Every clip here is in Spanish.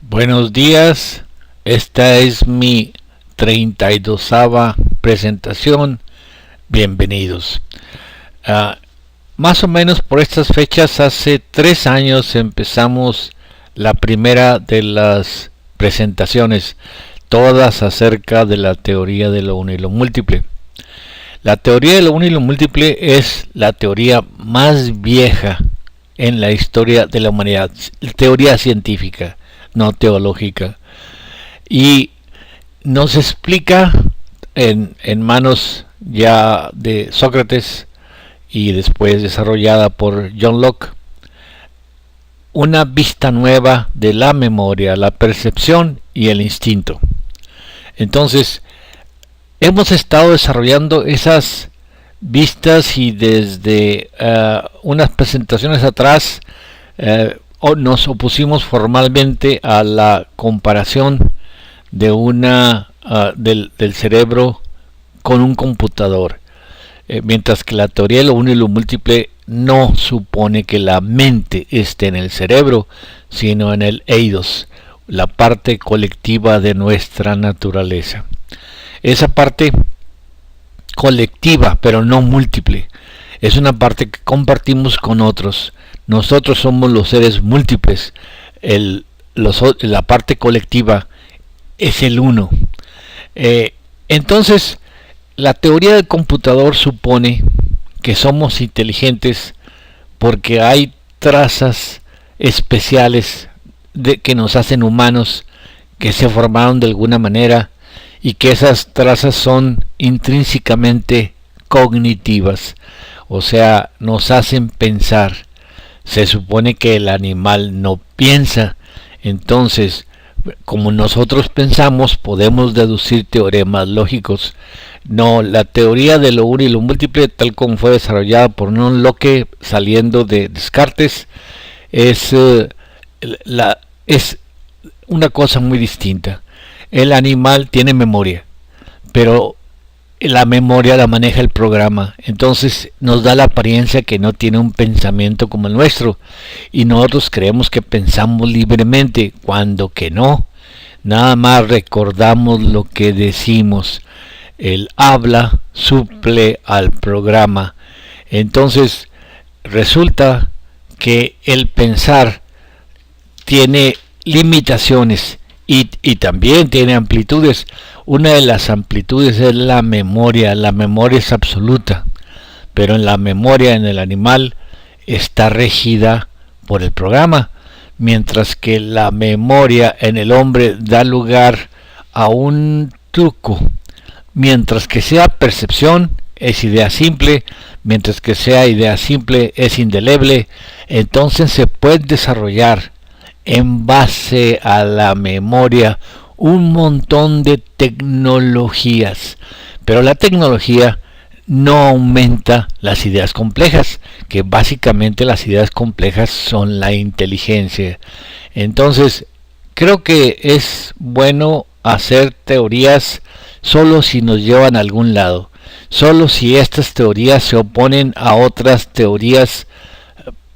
Buenos días, esta es mi 32ª presentación, bienvenidos. Más o menos por estas fechas, hace 3 años empezamos la primera de las presentaciones, todas acerca de la teoría de lo uno y lo múltiple. La teoría de lo uno y lo múltiple es la teoría más vieja en la historia de la humanidad, teoría científica, no teológica, y nos explica en manos ya de Sócrates y después desarrollada por John Locke una vista nueva de la memoria, la percepción y el instinto. Entonces hemos estado desarrollando esas vistas y desde unas presentaciones atrás nos opusimos formalmente a la comparación de del cerebro con un computador, mientras que la teoría de lo uno y lo múltiple no supone que la mente esté en el cerebro, sino en el eidos, la parte colectiva de nuestra naturaleza. Esa parte colectiva, pero no múltiple, es una parte que compartimos con otros. Nosotros somos los seres múltiples, la parte colectiva es el uno. Entonces, la teoría del computador supone que somos inteligentes porque hay trazas especiales que nos hacen humanos, que se formaron de alguna manera y que esas trazas son intrínsecamente cognitivas, o sea, nos hacen pensar. Se supone que el animal no piensa, entonces, como nosotros pensamos, podemos deducir teoremas lógicos. No, la teoría de lo uno y lo múltiple, tal como fue desarrollada por John Locke saliendo de Descartes, es una cosa muy distinta. El animal tiene memoria, pero la memoria la maneja el programa, entonces nos da la apariencia que no tiene un pensamiento como el nuestro y nosotros creemos que pensamos libremente, cuando que no, nada más recordamos lo que decimos. El habla suple al programa, entonces resulta que el pensar tiene limitaciones y también tiene amplitudes. Una de las amplitudes es la memoria es absoluta, pero en la memoria en el animal está regida por el programa, mientras que la memoria en el hombre da lugar a un truco. Mientras que sea percepción es idea simple, mientras que sea idea simple es indeleble, entonces se puede desarrollar en base a la memoria un montón de tecnologías, pero la tecnología no aumenta las ideas complejas, que básicamente las ideas complejas son la inteligencia. Entonces, creo que es bueno hacer teorías solo si nos llevan a algún lado, solo si estas teorías se oponen a otras teorías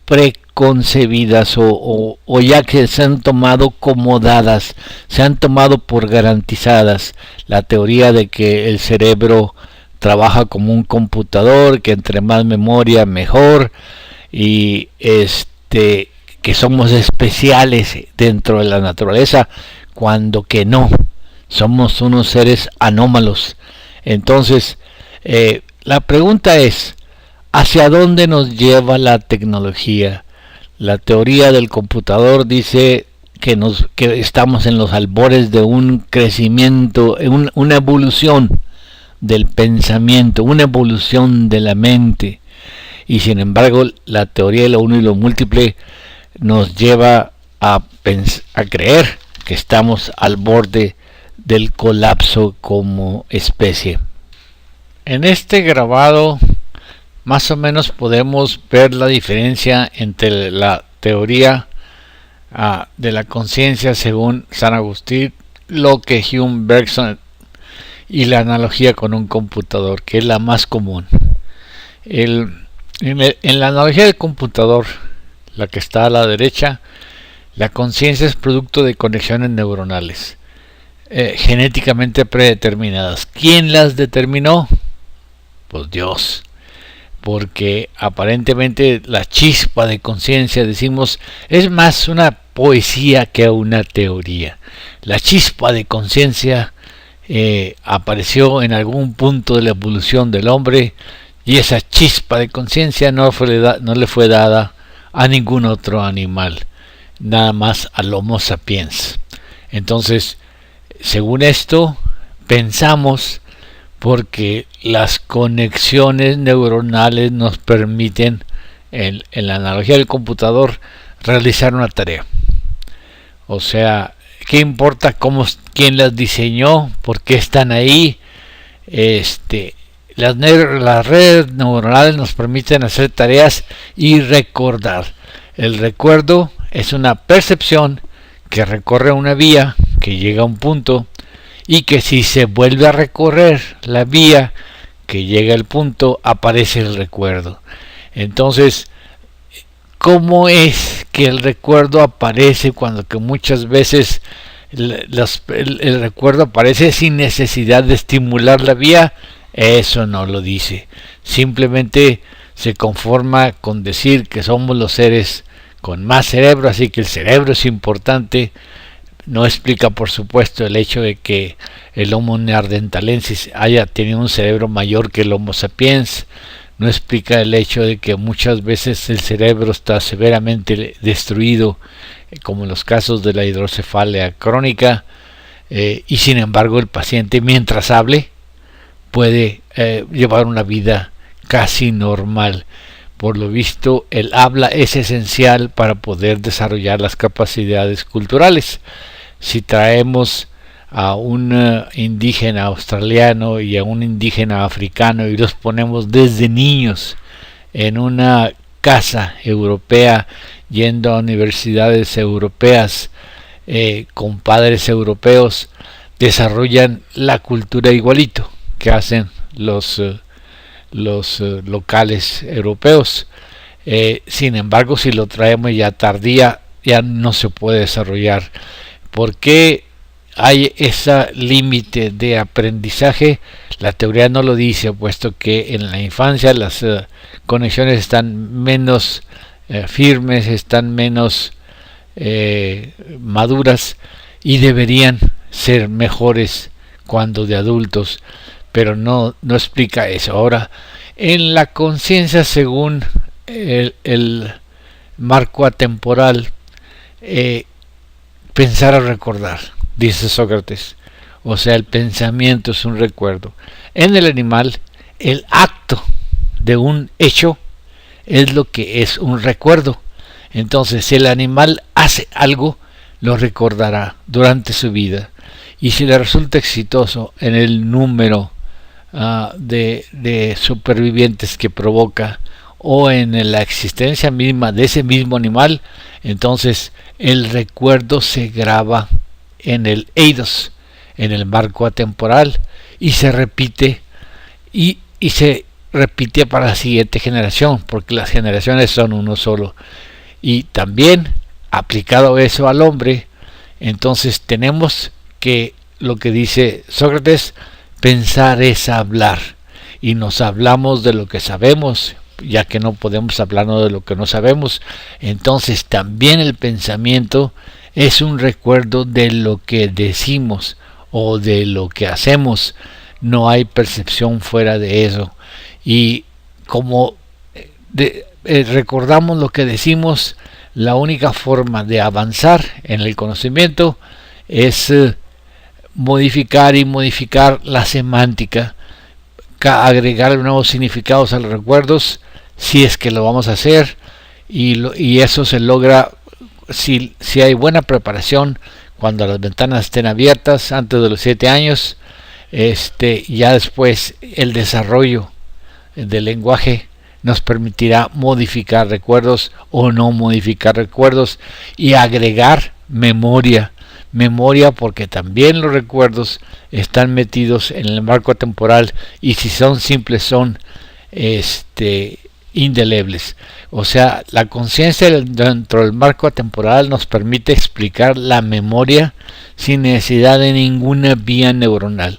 preconcebidas o ya que se han tomado como dadas, se han tomado por garantizadas. La teoría de que el cerebro trabaja como un computador, que entre más memoria mejor, y que somos especiales dentro de la naturaleza, cuando que no, somos unos seres anómalos. Entonces, la pregunta es, ¿hacia dónde nos lleva la tecnología? La teoría del computador dice que estamos en los albores de un crecimiento, una evolución del pensamiento, una evolución de la mente. Y sin embargo, la teoría de lo uno y lo múltiple nos lleva a creer que estamos al borde del colapso como especie. En este grabado más o menos podemos ver la diferencia entre la teoría de la conciencia según San Agustín, Locke, Hume, Bergson y la analogía con un computador, que es la más común. En la analogía del computador, la que está a la derecha, La conciencia es producto de conexiones neuronales genéticamente predeterminadas. ¿Quién las determinó? Pues Dios. Porque aparentemente la chispa de conciencia, decimos, es más una poesía que una teoría. La chispa de conciencia apareció en algún punto de la evolución del hombre, y esa chispa de conciencia no le fue dada a ningún otro animal, nada más al Homo sapiens. Entonces, según esto, pensamos porque las conexiones neuronales nos permiten, en la analogía del computador, realizar una tarea. O sea, ¿qué importa quién las diseñó? ¿Por qué están ahí? Las redes neuronales nos permiten hacer tareas y recordar. El recuerdo es una percepción que recorre una vía, que llega a un punto, y que si se vuelve a recorrer la vía que llega al punto, aparece el recuerdo. Entonces, ¿cómo es que el recuerdo aparece cuando que muchas veces el recuerdo aparece sin necesidad de estimular la vía? Eso no lo dice. Simplemente se conforma con decir que somos los seres con más cerebro, así que el cerebro es importante. No explica, por supuesto, el hecho de que el Homo neanderthalensis haya tenido un cerebro mayor que el Homo sapiens. No explica el hecho de que muchas veces el cerebro está severamente destruido, como en los casos de la hidrocefalia crónica, y sin embargo el paciente, mientras hable, puede llevar una vida casi normal. Por lo visto, el habla es esencial para poder desarrollar las capacidades culturales. Si traemos a un indígena australiano y a un indígena africano y los ponemos desde niños en una casa europea, yendo a universidades europeas, con padres europeos, desarrollan la cultura igualito que hacen los locales europeos. Sin embargo, si lo traemos ya tardía, ya no se puede desarrollar. ¿Por qué hay ese límite de aprendizaje? La teoría no lo dice, puesto que en la infancia las conexiones están menos firmes, están menos maduras y deberían ser mejores cuando de adultos, pero no explica eso. Ahora, en la conciencia, según el marco atemporal, pensar o recordar, dice Sócrates. O sea, el pensamiento es un recuerdo. En el animal, el acto de un hecho es lo que es un recuerdo. Entonces, si el animal hace algo, lo recordará durante su vida. Y si le resulta exitoso en el número de supervivientes que provoca, o en la existencia misma de ese mismo animal, entonces el recuerdo se graba en el eidos, en el marco atemporal, y se repite y se repite para la siguiente generación, porque las generaciones son uno solo. Y también aplicado eso al hombre, entonces tenemos que, lo que dice Sócrates, pensar es hablar, y nos hablamos de lo que sabemos, ya que no podemos hablarnos de lo que no sabemos. Entonces también el pensamiento es un recuerdo de lo que decimos o de lo que hacemos. No hay percepción fuera de eso. Y como recordamos lo que decimos, la única forma de avanzar en el conocimiento es modificar la semántica, agregar nuevos significados a los recuerdos, si es que lo vamos a hacer, y eso se logra si hay buena preparación cuando las ventanas estén abiertas antes de los 7 años. Ya después el desarrollo del lenguaje nos permitirá modificar recuerdos o no modificar recuerdos y agregar memoria, porque también los recuerdos están metidos en el marco temporal, y si son simples son indelebles. O sea, la conciencia dentro del marco temporal nos permite explicar la memoria sin necesidad de ninguna vía neuronal.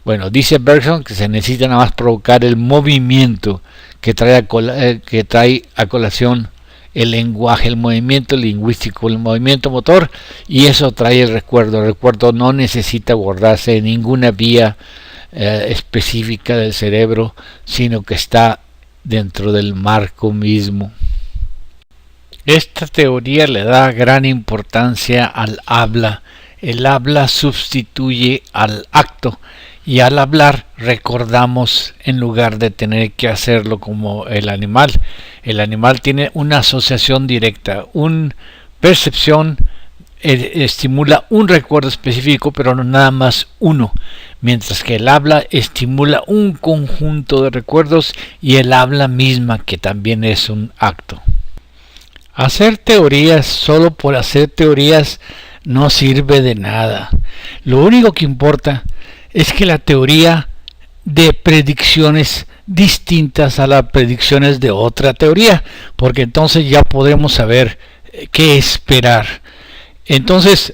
Bueno, dice Bergson que se necesita nada más provocar el movimiento que trae a colación el lenguaje, el movimiento lingüístico, el movimiento motor, y eso trae el recuerdo. El recuerdo no necesita guardarse en ninguna vía específica del cerebro, sino que está dentro del marco mismo. Esta teoría le da gran importancia al habla. El habla sustituye al acto, y al hablar recordamos en lugar de tener que hacerlo como el animal. El animal tiene una asociación directa, una percepción estimula un recuerdo específico, pero no nada más uno, mientras que el habla estimula un conjunto de recuerdos y el habla misma, que también es un acto. Hacer teorías solo por hacer teorías no sirve de nada. Lo único que importa es que la teoría dé predicciones distintas a las predicciones de otra teoría, porque entonces ya podemos saber qué esperar. Entonces,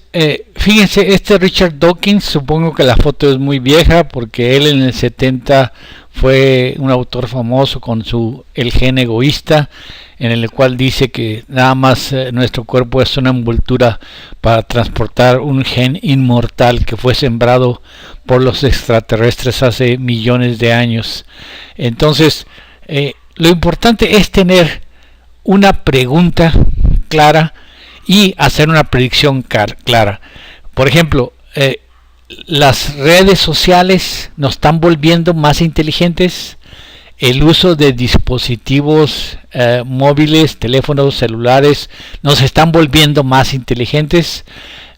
fíjense, este Richard Dawkins, supongo que la foto es muy vieja porque él en el 70 fue un autor famoso con El gen egoísta, en el cual dice que nada más nuestro cuerpo es una envoltura para transportar un gen inmortal que fue sembrado por los extraterrestres hace millones de años. Entonces, lo importante es tener una pregunta clara y hacer una predicción clara. Por ejemplo, las redes sociales nos están volviendo más inteligentes. El uso de dispositivos móviles, teléfonos celulares, nos están volviendo más inteligentes.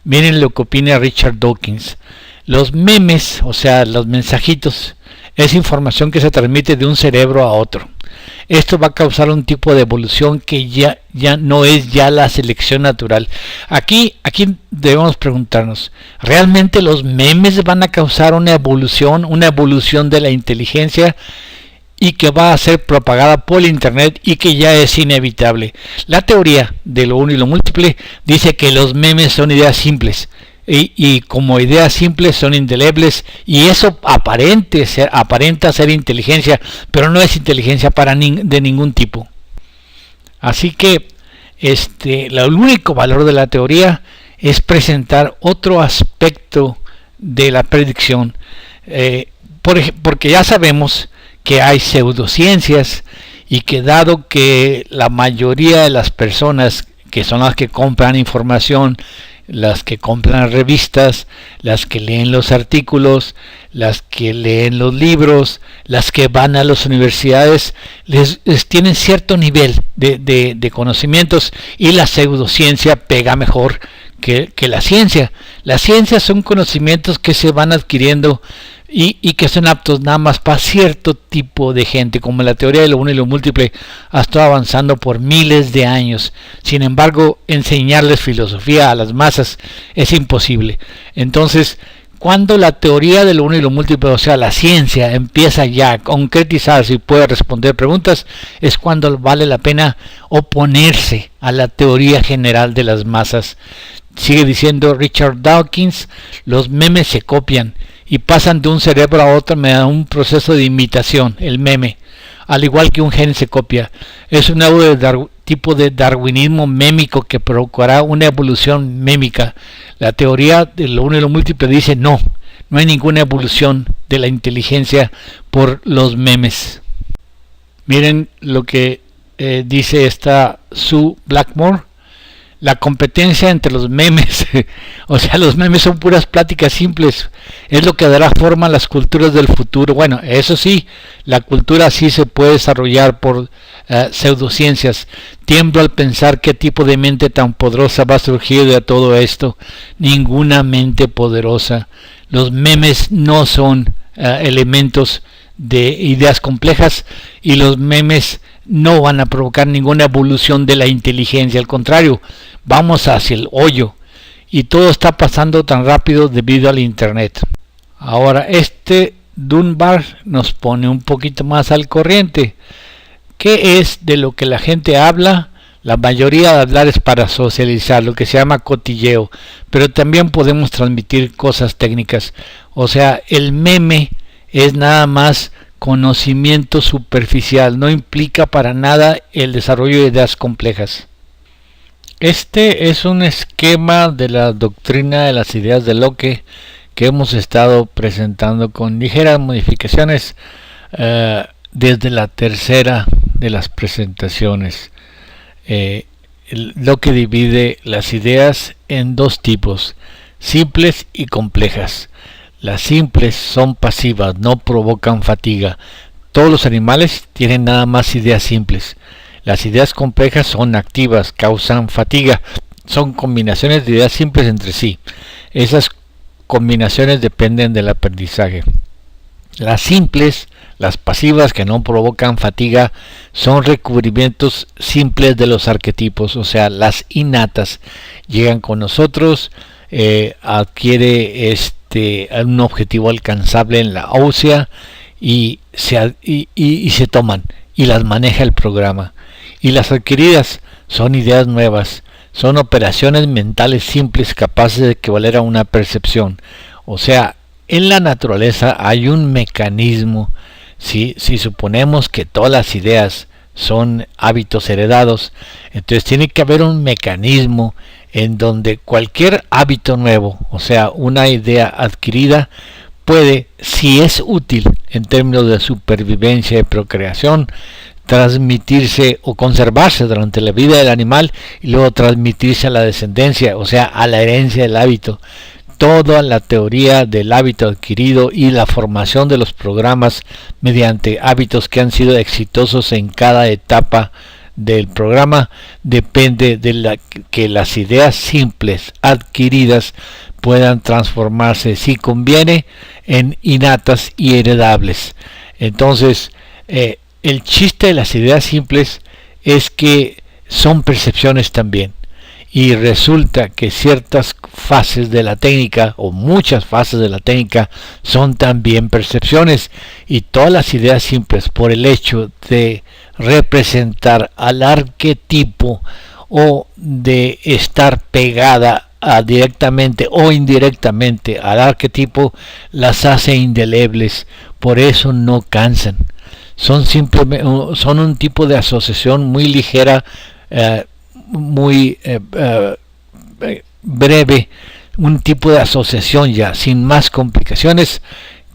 Miren lo que opina Richard Dawkins. Los memes, o sea, los mensajitos, es información que se transmite de un cerebro a otro. Esto va a causar un tipo de evolución que ya no es ya la selección natural. Aquí debemos preguntarnos, ¿realmente los memes van a causar una evolución de la inteligencia y que va a ser propagada por internet y que ya es inevitable? La teoría de lo uno y lo múltiple dice que los memes son ideas simples. Y como ideas simples son indelebles, y eso aparenta ser inteligencia, pero no es inteligencia de ningún tipo. Así que el único valor de la teoría es presentar otro aspecto de la predicción, porque ya sabemos que hay pseudociencias, y que dado que la mayoría de las personas que son las que compran información, las que compran revistas, las que leen los artículos, las que leen los libros, las que van a las universidades, les tienen cierto nivel de conocimientos, y la pseudociencia pega mejor que la ciencia. La ciencia son conocimientos que se van adquiriendo y que son aptos nada más para cierto tipo de gente, como la teoría de lo uno y lo múltiple ha estado avanzando por miles de años. Sin embargo, enseñarles filosofía a las masas es imposible. Entonces, cuando la teoría de lo uno y lo múltiple, o sea, la ciencia, empieza ya a concretizarse y puede responder preguntas, es cuando vale la pena oponerse a la teoría general de las masas. Sigue diciendo Richard Dawkins, los memes se copian y pasan de un cerebro a otro mediante un proceso de imitación, el meme, al igual que un gen se copia. Es un nuevo tipo de darwinismo mémico que provocará una evolución mémica. La teoría de lo uno y lo múltiple dice no hay ninguna evolución de la inteligencia por los memes. Miren lo que dice esta Sue Blackmore. La competencia entre los memes, o sea, los memes son puras pláticas simples, es lo que dará forma a las culturas del futuro. Bueno, eso sí, la cultura sí se puede desarrollar por pseudociencias. Tiemblo al pensar qué tipo de mente tan poderosa va a surgir de todo esto. Ninguna mente poderosa. Los memes no son elementos de ideas complejas, y los memes no van a provocar ninguna evolución de la inteligencia. Al contrario, vamos hacia el hoyo, y todo está pasando tan rápido debido al internet. Ahora Dunbar nos pone un poquito más al corriente. ¿Qué es de lo que la gente habla? La mayoría de hablar es para socializar, lo que se llama cotilleo, pero también podemos transmitir cosas técnicas. O sea, el meme es nada más conocimiento superficial, no implica para nada el desarrollo de ideas complejas. Este es un esquema de la doctrina de las ideas de Locke que hemos estado presentando con ligeras modificaciones desde la tercera de las presentaciones. Locke divide las ideas en dos tipos, simples y complejas. Las simples son pasivas, no provocan fatiga. Todos los animales tienen nada más ideas simples. Las ideas complejas son activas, causan fatiga. Son combinaciones de ideas simples entre sí. Esas combinaciones dependen del aprendizaje. Las simples, las pasivas que no provocan fatiga, son recubrimientos simples de los arquetipos, o sea, las innatas. Llegan con nosotros, adquiere un objetivo alcanzable en la ósea y se toman y las maneja el programa. Y las adquiridas son ideas nuevas, son operaciones mentales simples capaces de equivaler a una percepción. O sea, en la naturaleza hay un mecanismo. Si suponemos que todas las ideas son hábitos heredados, entonces tiene que haber un mecanismo en donde cualquier hábito nuevo, o sea, una idea adquirida, puede, si es útil en términos de supervivencia y procreación, transmitirse o conservarse durante la vida del animal y luego transmitirse a la descendencia, o sea, a la herencia del hábito. Toda la teoría del hábito adquirido y la formación de los programas mediante hábitos que han sido exitosos en cada etapa del programa depende de que las ideas simples adquiridas puedan transformarse, si conviene, en innatas y heredables. Entonces, el chiste de las ideas simples es que son percepciones también. Y resulta que ciertas fases de la técnica o muchas fases de la técnica son también percepciones, y todas las ideas simples, por el hecho de representar al arquetipo o de estar pegada directamente o indirectamente al arquetipo, las hace indelebles. Por eso no cansan. Son un tipo de asociación muy ligera, muy breve, un tipo de asociación ya sin más complicaciones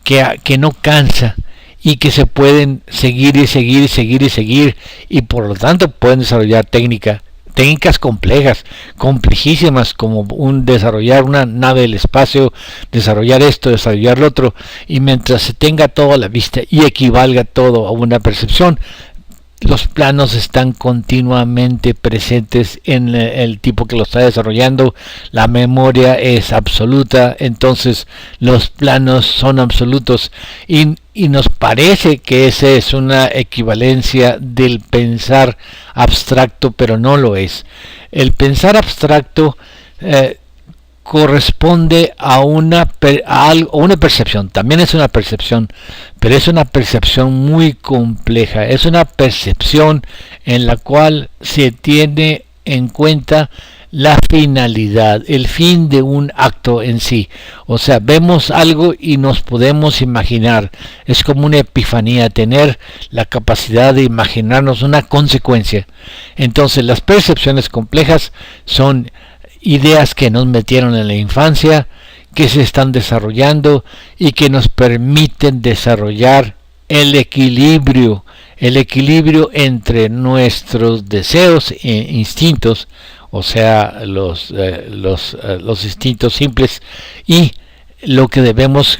que no cansa y que se pueden seguir y por lo tanto pueden desarrollar técnicas complejas, complejísimas, como desarrollar una nave del espacio, desarrollar esto, desarrollar lo otro, y mientras se tenga todo a la vista y equivalga todo a una percepción, los planos están continuamente presentes en el tipo que lo está desarrollando, la memoria es absoluta, entonces los planos son absolutos y nos parece que esa es una equivalencia del pensar abstracto, pero no lo es. El pensar abstracto corresponde a una percepción, también es una percepción, pero es una percepción muy compleja, es una percepción en la cual se tiene en cuenta la finalidad, el fin de un acto en sí. O sea, vemos algo y nos podemos imaginar, es como una epifanía, tener la capacidad de imaginarnos una consecuencia. Entonces las percepciones complejas son ideas que nos metieron en la infancia, que se están desarrollando y que nos permiten desarrollar el equilibrio entre nuestros deseos e instintos, o sea, los instintos simples, y lo que debemos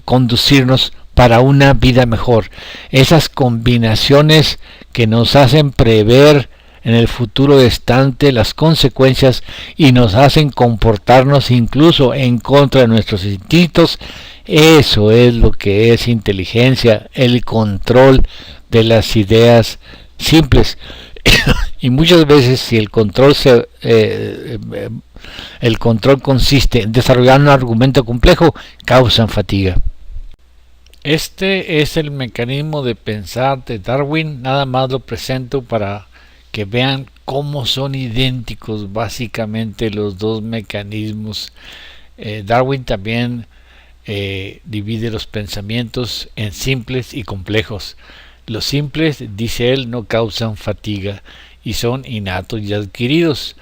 conducirnos para una vida mejor. Esas combinaciones que nos hacen prever en el futuro distante las consecuencias y nos hacen comportarnos incluso en contra de nuestros instintos. Eso es lo que es inteligencia, el control de las ideas simples. Y muchas veces, si el control consiste en desarrollar un argumento complejo, causan fatiga. Este es el mecanismo de pensar de Darwin. Nada más lo presento para que vean cómo son idénticos básicamente los dos mecanismos. Darwin también divide los pensamientos en simples y complejos. Los simples, dice él, no causan fatiga y son innatos y adquiridos,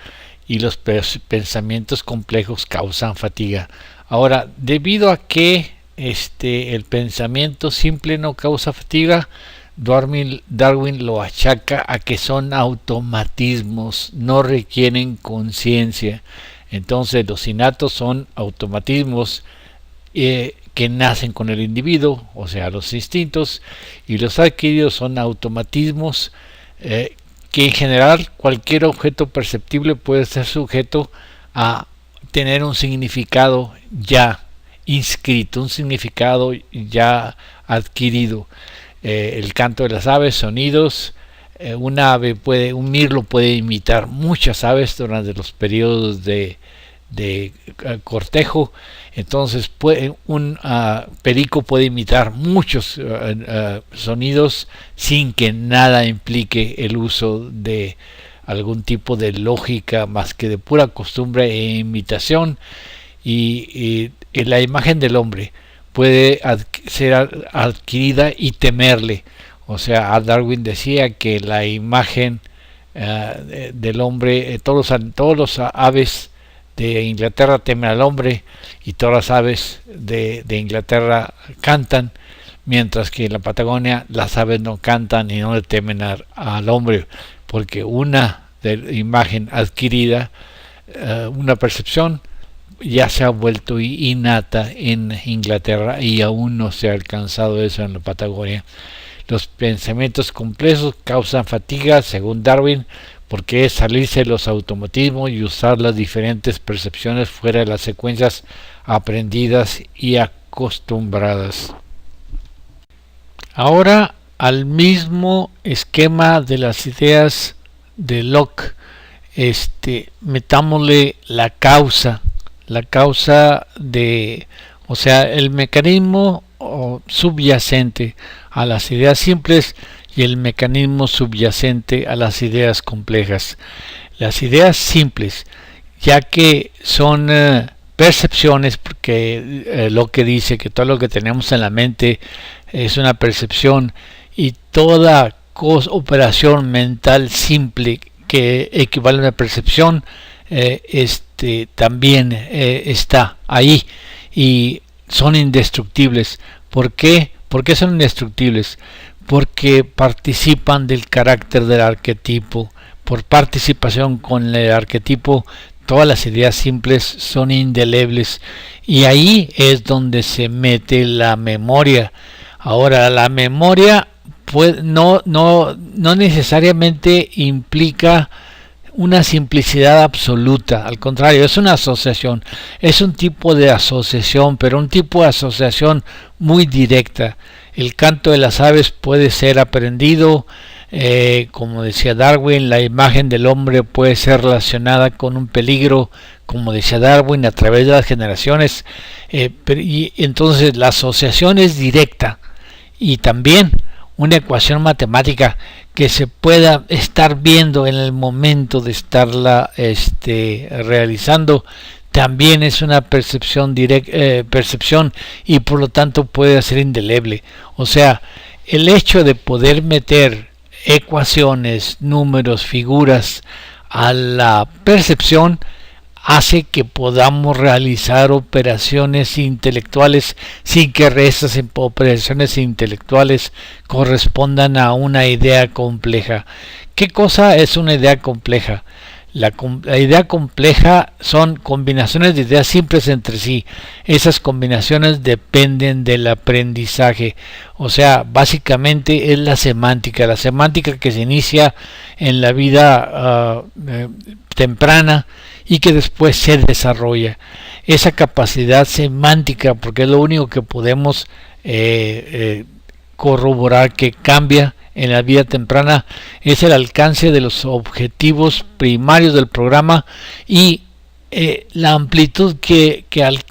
y los pensamientos complejos causan fatiga. Ahora, debido a que el pensamiento simple no causa fatiga, Darwin lo achaca a que son automatismos, no requieren conciencia. Entonces los innatos son automatismos que nacen con el individuo, o sea, los instintos, y los adquiridos son automatismos que en general cualquier objeto perceptible puede ser sujeto a tener un significado ya inscrito, un significado ya adquirido. El canto de las aves, sonidos. Un mirlo puede imitar muchas aves durante los periodos de cortejo. Entonces un perico puede imitar muchos sonidos sin que nada implique el uso de algún tipo de lógica más que de pura costumbre e imitación. Y la imagen del hombre puede ser adquirida y temerle. O sea, Darwin decía que la imagen del hombre, todos los aves de Inglaterra temen al hombre, y todas las aves de Inglaterra cantan, mientras que en la Patagonia las aves no cantan y no le temen al hombre, porque una imagen adquirida, una percepción, ya se ha vuelto innata en Inglaterra y aún no se ha alcanzado eso en la Patagonia. Los pensamientos complejos causan fatiga, según Darwin, porque es salirse de los automatismos y usar las diferentes percepciones fuera de las secuencias aprendidas y acostumbradas. Ahora, al mismo esquema de las ideas de Locke, metámosle la causa de, o sea, el mecanismo subyacente a las ideas simples y el mecanismo subyacente a las ideas complejas. Las ideas simples, ya que son percepciones, porque lo que dice que todo lo que tenemos en la mente es una percepción, y toda operación mental simple que equivale a una percepción también está ahí, y son indestructibles. ¿Por qué? ¿Por qué son indestructibles? Porque participan del carácter del arquetipo. Por participación con el arquetipo, todas las ideas simples son indelebles, y ahí es donde se mete la memoria. Ahora, la memoria no necesariamente implica una simplicidad absoluta, al contrario, es una asociación, es un tipo de asociación, pero un tipo de asociación muy directa. El canto de las aves puede ser aprendido, como decía Darwin, la imagen del hombre puede ser relacionada con un peligro, como decía Darwin, a través de las generaciones, y entonces la asociación es directa, y también una ecuación matemática que se pueda estar viendo en el momento de estarla realizando, también es una percepción percepción, y por lo tanto puede ser indeleble. O sea, el hecho de poder meter ecuaciones, números, figuras a la percepción hace que podamos realizar operaciones intelectuales sin que esas operaciones intelectuales correspondan a una idea compleja. ¿Qué cosa es una idea compleja? La idea compleja son combinaciones de ideas simples entre sí. Esas combinaciones dependen del aprendizaje. O sea, básicamente es la semántica que se inicia en la vida temprana y que después se desarrolla. Esa capacidad semántica, porque es lo único que podemos corroborar que cambia en la vida temprana, es el alcance de los objetivos primarios del programa y la amplitud que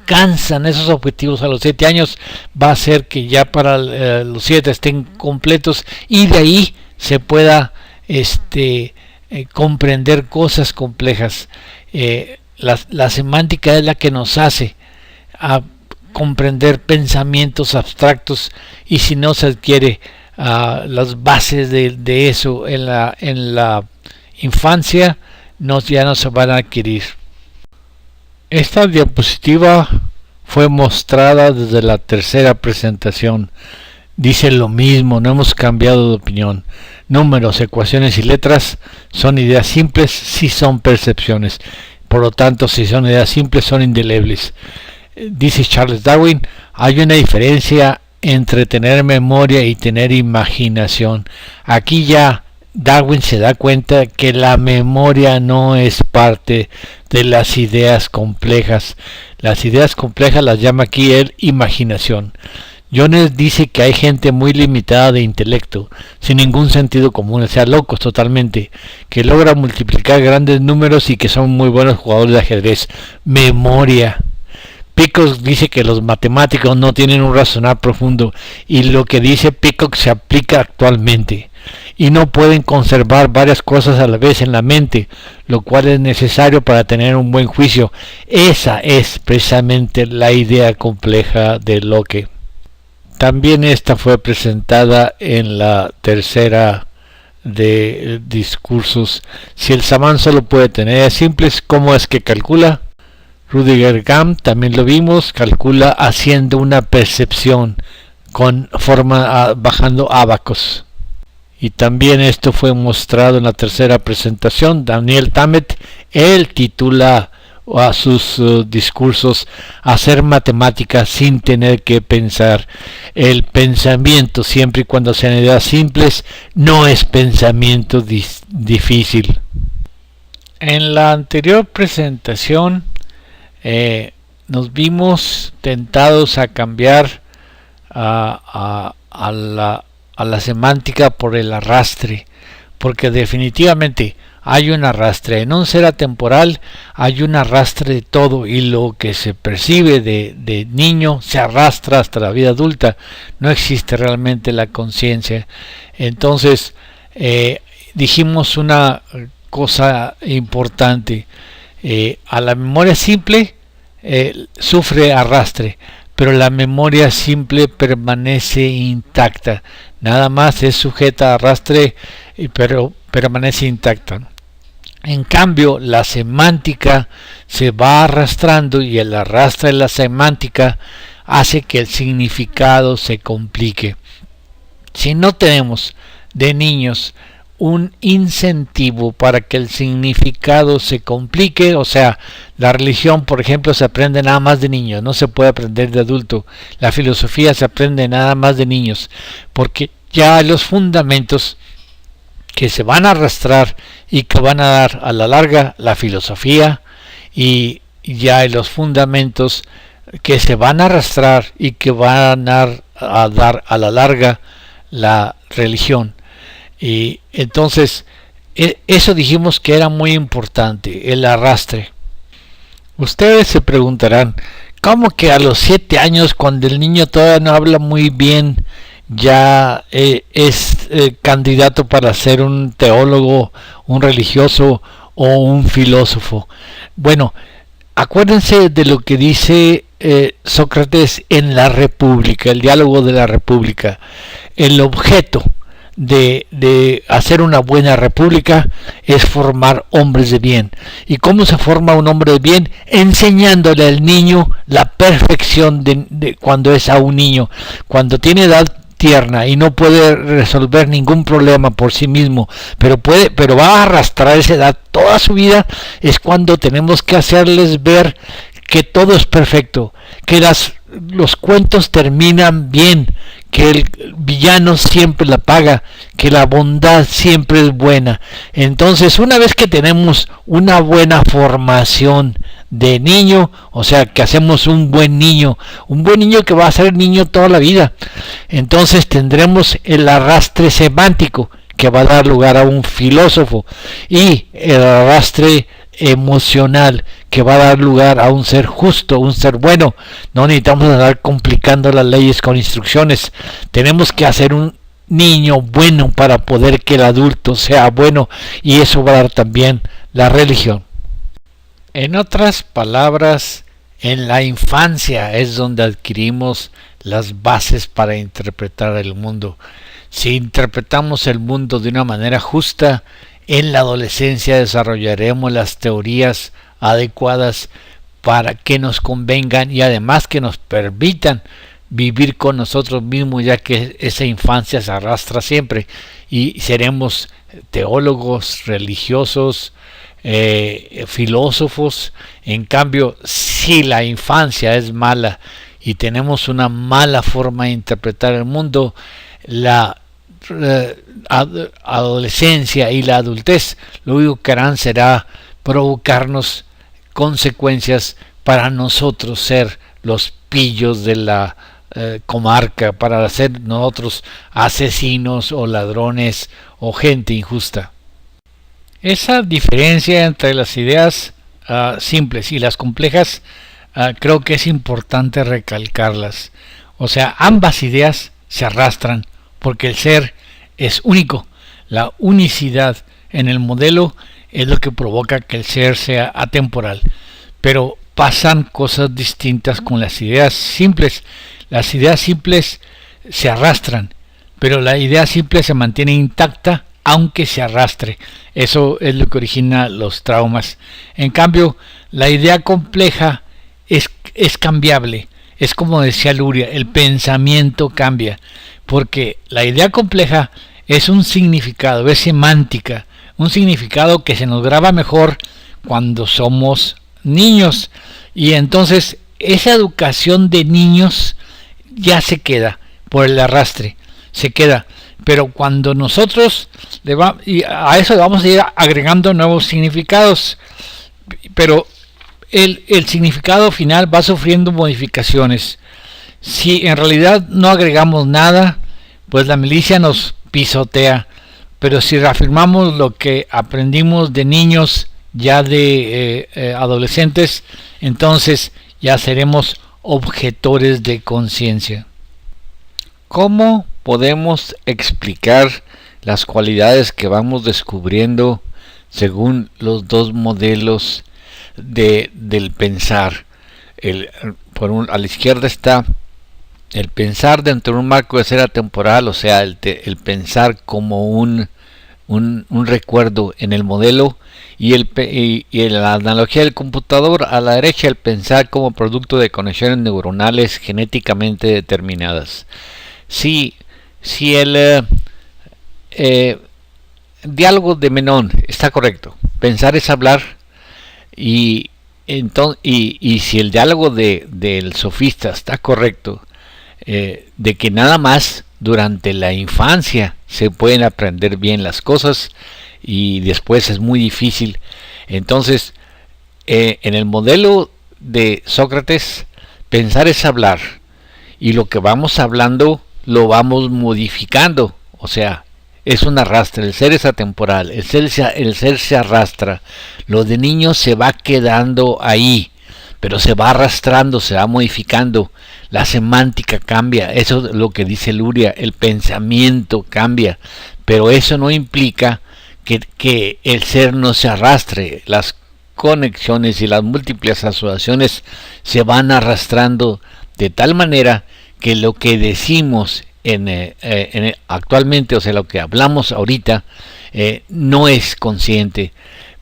alcanzan esos objetivos a los 7 años, va a ser que ya para los 7 estén completos y de ahí se pueda comprender cosas complejas. La semántica es la que nos hace a comprender pensamientos abstractos, y si no se adquiere las bases de eso en la infancia, ya no se van a adquirir. Esta diapositiva fue mostrada desde la tercera presentación. Dice lo mismo, no hemos cambiado de opinión. Números, ecuaciones y letras son ideas simples si son percepciones. Por lo tanto, si son ideas simples, son indelebles. Dice Charles Darwin, hay una diferencia entre tener memoria y tener imaginación. Aquí ya Darwin se da cuenta que la memoria no es parte de las ideas complejas. Las ideas complejas las llama aquí él imaginación. Jones dice que hay gente muy limitada de intelecto, sin ningún sentido común, o sea, locos totalmente, que logra multiplicar grandes números y que son muy buenos jugadores de ajedrez. Memoria. Peacock dice que los matemáticos no tienen un razonar profundo, y lo que dice Peacock se aplica actualmente, y no pueden conservar varias cosas a la vez en la mente, lo cual es necesario para tener un buen juicio. Esa es precisamente la idea compleja de Locke. También esta fue presentada en la tercera de discursos. Si el samán solo puede tener ideas simples, ¿cómo es que calcula? Rudiger Gamm, también lo vimos, calcula haciendo una percepción con forma bajando ábacos. Y también esto fue mostrado en la tercera presentación. Daniel Tammet, él titula a sus discursos hacer matemáticas sin tener que pensar. El pensamiento, siempre y cuando sean ideas simples, no es pensamiento difícil. En la anterior presentación nos vimos tentados a cambiar a la semántica por el arrastre, porque definitivamente hay un arrastre. En un ser atemporal hay un arrastre de todo, y lo que se percibe de niño se arrastra hasta la vida adulta. No existe realmente la conciencia. Entonces dijimos una cosa importante. A la memoria simple sufre arrastre, pero la memoria simple permanece intacta. Nada más es sujeta a arrastre, pero permanece intacta. En cambio, la semántica se va arrastrando, y el arrastre de la semántica hace que el significado se complique. Si no tenemos de niños un incentivo para que el significado se complique, o sea, la religión, por ejemplo, se aprende nada más de niños, no se puede aprender de adulto. La filosofía se aprende nada más de niños, porque ya hay los fundamentos que se van a arrastrar y que van a dar a la larga la filosofía, y ya hay los fundamentos que se van a arrastrar y que van a dar a la larga la religión. Y entonces eso dijimos que era muy importante, el arrastre. Ustedes se preguntarán, ¿cómo que a los 7 años, cuando el niño todavía no habla muy bien, ya es candidato para ser un teólogo, un religioso o un filósofo? Bueno, acuérdense de lo que dice Sócrates en la República, el diálogo de la República. El objeto de hacer una buena república es formar hombres de bien. ¿Y cómo se forma un hombre de bien? Enseñándole al niño la perfección de cuando es a un niño, cuando tiene edad tierna y no puede resolver ningún problema por sí mismo, pero va a arrastrar esa edad toda su vida. Es cuando tenemos que hacerles ver que todo es perfecto, que los cuentos terminan bien, que el villano siempre la paga, que la bondad siempre es buena. Entonces, una vez que tenemos una buena formación de niño, o sea, que hacemos un buen niño que va a ser niño toda la vida, entonces tendremos el arrastre semántico, que va a dar lugar a un filósofo, y el arrastre emocional que va a dar lugar a un ser justo, un ser bueno. No necesitamos andar complicando las leyes con instrucciones. Tenemos que hacer un niño bueno para poder que el adulto sea bueno, y eso va a dar también la religión. En otras palabras, en la infancia es donde adquirimos las bases para interpretar el mundo. Si interpretamos el mundo de una manera justa, en la adolescencia desarrollaremos las teorías adecuadas para que nos convengan y además que nos permitan vivir con nosotros mismos, ya que esa infancia se arrastra siempre, y seremos teólogos, religiosos, filósofos. En cambio, si la infancia es mala y tenemos una mala forma de interpretar el mundo, la adolescencia y la adultez lo único que harán será provocarnos consecuencias para nosotros ser los pillos de la comarca, para ser nosotros asesinos o ladrones o gente injusta. Esa diferencia entre las ideas simples y las complejas, creo que es importante recalcarlas. O sea, ambas ideas se arrastran porque el ser es único. La unicidad en el modelo es lo que provoca que el ser sea atemporal. Pero pasan cosas distintas con las ideas simples. Las ideas simples se arrastran, pero la idea simple se mantiene intacta aunque se arrastre. Eso es lo que origina los traumas. En cambio, la idea compleja es cambiable. Es como decía Luria, el pensamiento cambia, porque la idea compleja es un significado, es semántica, un significado que se nos graba mejor cuando somos niños, y entonces esa educación de niños ya se queda por el arrastre, se queda. Pero cuando nosotros y a eso le vamos a ir agregando nuevos significados, pero el significado final va sufriendo modificaciones. Si en realidad no agregamos nada, pues la milicia nos pisotea. Pero si reafirmamos lo que aprendimos de niños, ya de adolescentes, entonces ya seremos objetores de conciencia. ¿Cómo podemos explicar las cualidades que vamos descubriendo según los dos modelos del pensar? A la izquierda está el pensar dentro de un marco de ser atemporal, o sea, el pensar como un recuerdo en el modelo, y en la analogía del computador a la derecha, el pensar como producto de conexiones neuronales genéticamente determinadas. Si el diálogo de Menón está correcto, pensar es hablar, y si el diálogo del sofista está correcto, de que nada más durante la infancia se pueden aprender bien las cosas y después es muy difícil, entonces en el modelo de Sócrates, pensar es hablar, y lo que vamos hablando lo vamos modificando, o sea, es un arrastre. El ser es atemporal, el ser se arrastra. Lo de niño se va quedando ahí, pero se va arrastrando, se va modificando. La semántica cambia, eso es lo que dice Luria, el pensamiento cambia, pero eso no implica que el ser no se arrastre. Las conexiones y las múltiples asociaciones se van arrastrando de tal manera que lo que decimos actualmente, o sea, lo que hablamos ahorita, no es consciente.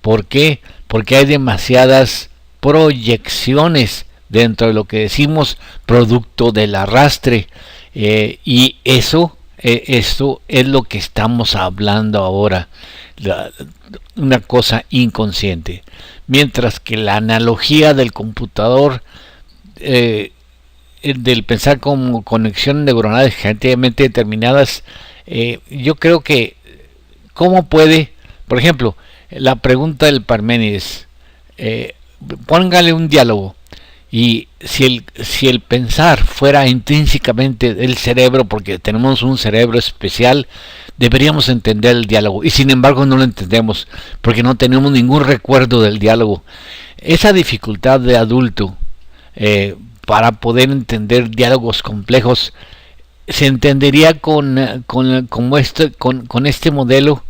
¿Por qué? Porque hay demasiadas proyecciones dentro de lo que decimos, producto del arrastre, y esto es lo que estamos hablando ahora, una cosa inconsciente. Mientras que la analogía del computador, del pensar como conexiones neuronales genéticamente determinadas, yo creo que cómo puede, por ejemplo, la pregunta del Parménides, póngale un diálogo, y si el pensar fuera intrínsecamente del cerebro, porque tenemos un cerebro especial deberíamos entender el diálogo y sin embargo no lo entendemos porque no tenemos ningún recuerdo del diálogo. Esa dificultad de adulto para poder entender diálogos complejos se entendería con este modelo.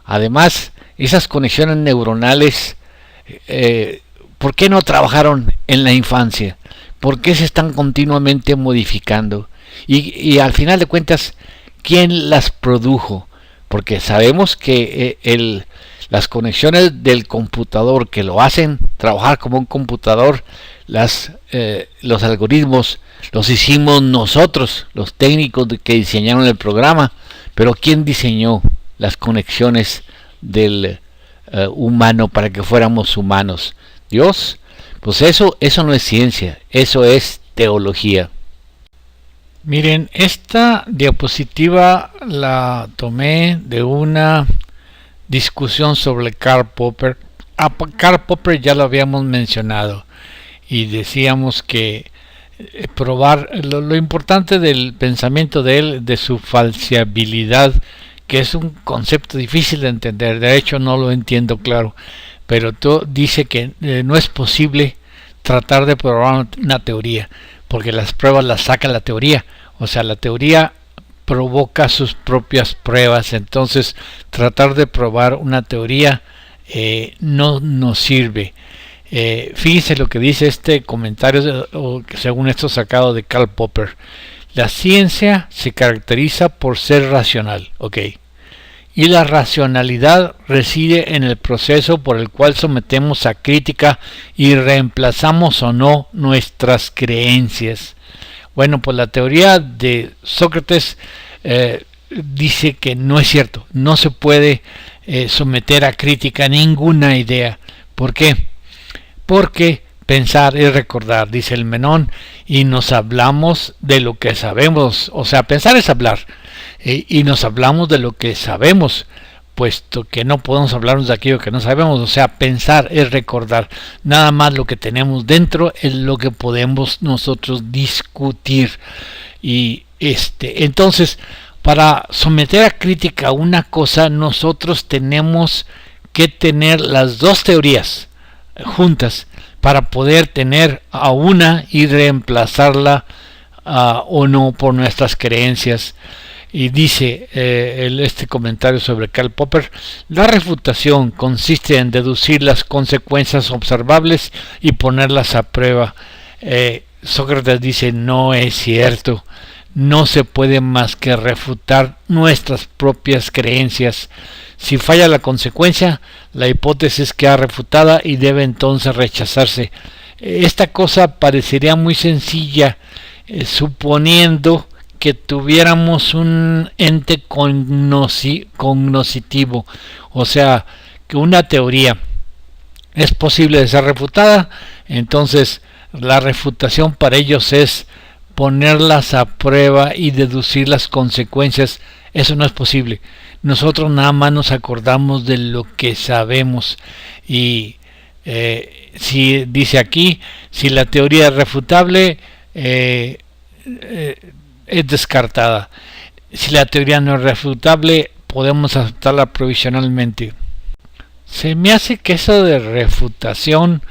Además, esas conexiones neuronales, ¿por qué no trabajaron en la infancia? ¿Por qué se están continuamente modificando? Y al final de cuentas, ¿quién las produjo? Porque sabemos que las conexiones del computador que lo hacen trabajar como un computador, los algoritmos los hicimos nosotros, los técnicos que diseñaron el programa, pero ¿quién diseñó las conexiones del humano para que fuéramos humanos? ¿Dios? Pues eso no es ciencia, eso es teología. Miren, esta diapositiva la tomé de una discusión sobre Karl Popper. A Karl Popper ya lo habíamos mencionado y decíamos que probar lo importante del pensamiento de él, de su falseabilidad, que es un concepto difícil de entender. De hecho no lo entiendo claro, pero dice que no es posible tratar de probar una teoría porque las pruebas las saca la teoría, o sea, la teoría provoca sus propias pruebas. Entonces tratar de probar una teoría no nos sirve. Fíjense lo que dice este comentario, según esto sacado de Karl Popper. La ciencia se caracteriza por ser racional, y la racionalidad reside en el proceso por el cual sometemos a crítica y reemplazamos o no nuestras creencias. Bueno, pues la teoría de Sócrates dice que no es cierto, no se puede someter a crítica ninguna idea. ¿Por qué? Porque pensar es recordar, dice el Menón, y nos hablamos de lo que sabemos. O sea, pensar es hablar, y nos hablamos de lo que sabemos, puesto que no podemos hablarnos de aquello que no sabemos. O sea, pensar es recordar. Nada más lo que tenemos dentro es lo que podemos nosotros discutir. Y entonces, para someter a crítica una cosa, nosotros tenemos que tener las dos teorías juntas para poder tener a una y reemplazarla o no por nuestras creencias. Y dice este comentario sobre Karl Popper: la refutación consiste en deducir las consecuencias observables y ponerlas a prueba. Sócrates dice: no es cierto, no se puede más que refutar nuestras propias creencias. Si falla la consecuencia, la hipótesis queda refutada y debe entonces rechazarse. Esta cosa parecería muy sencilla, suponiendo que tuviéramos un ente cognoscitivo, o sea, que una teoría es posible de ser refutada. Entonces la refutación para ellos es ponerlas a prueba y deducir las consecuencias. Eso no es posible. Nosotros nada más nos acordamos de lo que sabemos. Y si dice aquí, si la teoría es refutable, es descartada. Si la teoría no es refutable, podemos aceptarla provisionalmente. Se me hace que eso de refutación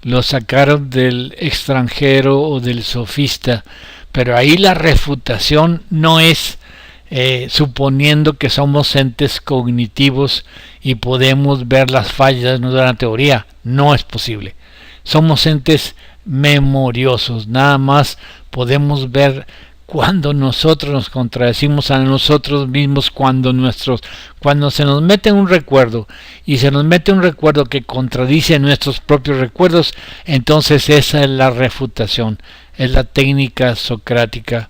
lo sacaron del extranjero o del sofista, pero ahí la refutación no es suponiendo que somos entes cognitivos y podemos ver las fallas de una teoría. No es posible. Somos entes memoriosos, nada más podemos ver cuando nosotros nos contradecimos a nosotros mismos, cuando se nos mete un recuerdo y se nos mete un recuerdo que contradice nuestros propios recuerdos, entonces esa es la refutación, es la técnica socrática.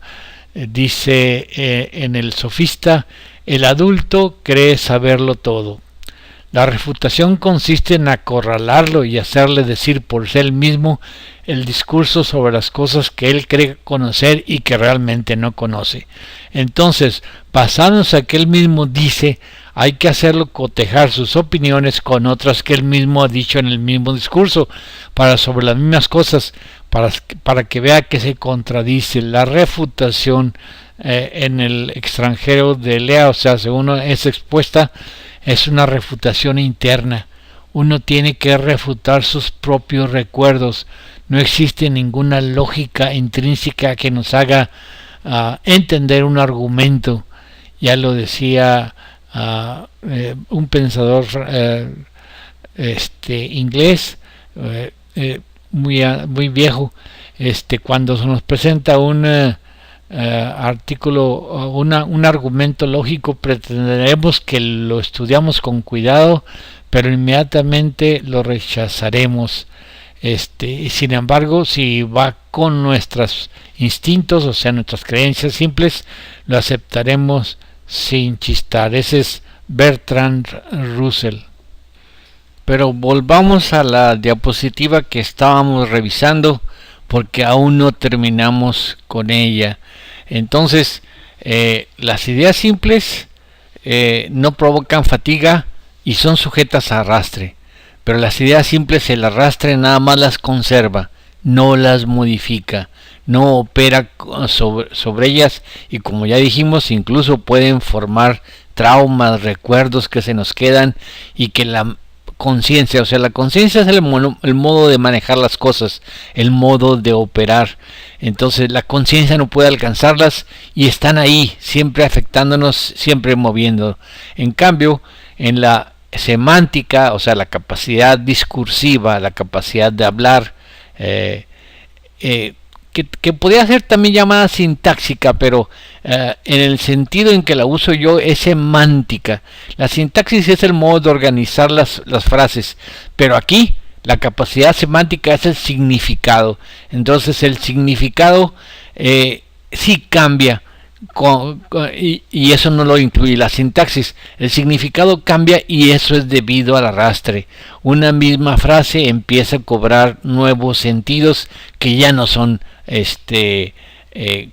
Dice en el sofista: el adulto cree saberlo todo. La refutación consiste en acorralarlo y hacerle decir por él mismo el discurso sobre las cosas que él cree conocer y que realmente no conoce. Entonces, basándose en que él mismo dice, hay que hacerlo cotejar sus opiniones con otras que él mismo ha dicho en el mismo discurso, sobre las mismas cosas, para que vea que se contradice. La refutación en el extranjero de Lea, o sea, según es expuesta, es una refutación interna. Uno tiene que refutar sus propios recuerdos. No existe ninguna lógica intrínseca que nos haga entender un argumento. Ya lo decía un pensador inglés muy viejo, cuando se nos presenta un artículo, un argumento lógico, pretenderemos que lo estudiamos con cuidado, pero inmediatamente lo rechazaremos. Sin embargo, si va con nuestros instintos, o sea, nuestras creencias simples, lo aceptaremos sin chistar. Ese es Bertrand Russell. Pero volvamos a la diapositiva que estábamos revisando, porque aún no terminamos con ella. Entonces, las ideas simples no provocan fatiga y son sujetas a arrastre, pero las ideas simples, el arrastre nada más las conserva, no las modifica, no opera sobre ellas, y como ya dijimos, incluso pueden formar traumas, recuerdos que se nos quedan, y que la conciencia, o sea, la conciencia es el modo de manejar las cosas, el modo de operar. Entonces la conciencia no puede alcanzarlas y están ahí, siempre afectándonos, siempre moviendo. En cambio, en la semántica, o sea, la capacidad discursiva, la capacidad de hablar, que podría ser también llamada sintáxica, pero en el sentido en que la uso yo es semántica. La sintaxis es el modo de organizar las frases, pero aquí la capacidad semántica es el significado. Entonces el significado sí cambia, y eso no lo incluye la sintaxis. El significado cambia y eso es debido al arrastre. Una misma frase empieza a cobrar nuevos sentidos que ya no son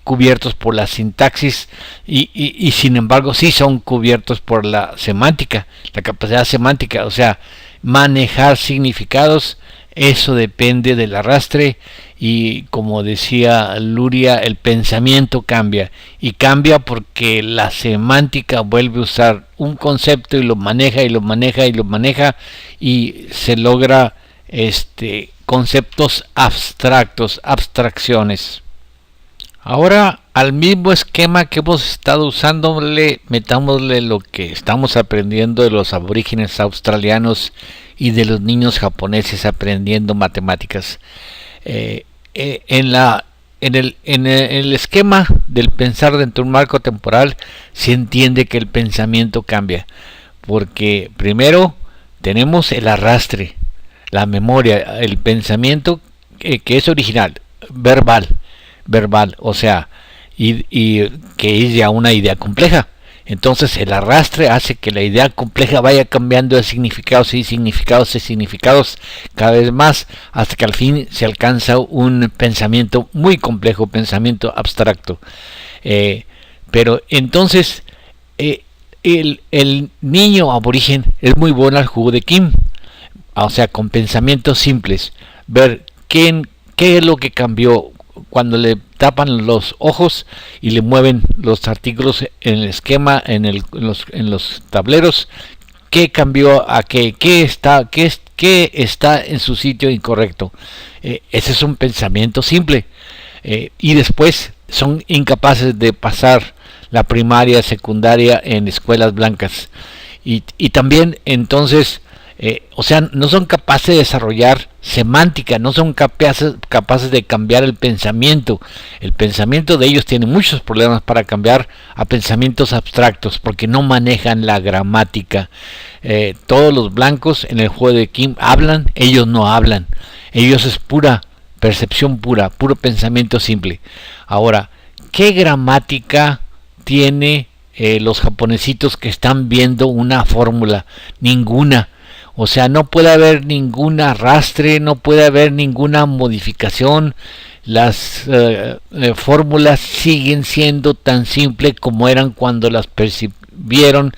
cubiertos por la sintaxis, y sin embargo sí son cubiertos por la semántica, la capacidad semántica, o sea, manejar significados. Eso depende del arrastre, y como decía Luria, el pensamiento cambia, y cambia porque la semántica vuelve a usar un concepto y lo maneja y lo maneja y lo maneja, y se logra conceptos abstractos, abstracciones. Ahora, al mismo esquema que hemos estado usando, metámosle lo que estamos aprendiendo de los aborígenes australianos y de los niños japoneses aprendiendo matemáticas. En el esquema del pensar dentro de un marco temporal se entiende que el pensamiento cambia, porque primero tenemos el arrastre, la memoria, el pensamiento que es original, verbal, o sea, y que es ya una idea compleja. Entonces el arrastre hace que la idea compleja vaya cambiando de significados y significados cada vez más, hasta que al fin se alcanza un pensamiento muy complejo, pensamiento abstracto. Pero entonces el niño aborigen es muy bueno al jugo de Kim, o sea, con pensamientos simples, ver qué es lo que cambió cuando le tapan los ojos y le mueven los artículos en el esquema, en los tableros, qué cambió a qué está en su sitio incorrecto. Ese es un pensamiento simple, y después son incapaces de pasar la primaria, secundaria en escuelas blancas, y también entonces o sea, no son capaces de desarrollar semántica, no son capaces de cambiar el pensamiento. El pensamiento de ellos tiene muchos problemas para cambiar a pensamientos abstractos, porque no manejan la gramática. Todos los blancos en el juego de Kim hablan, ellos no hablan. Ellos es pura percepción pura, puro pensamiento simple. Ahora, ¿qué gramática tiene los japonesitos que están viendo una fórmula? Ninguna. O sea, no puede haber ningún arrastre, no puede haber ninguna modificación. Las fórmulas siguen siendo tan simples como eran cuando las vieron,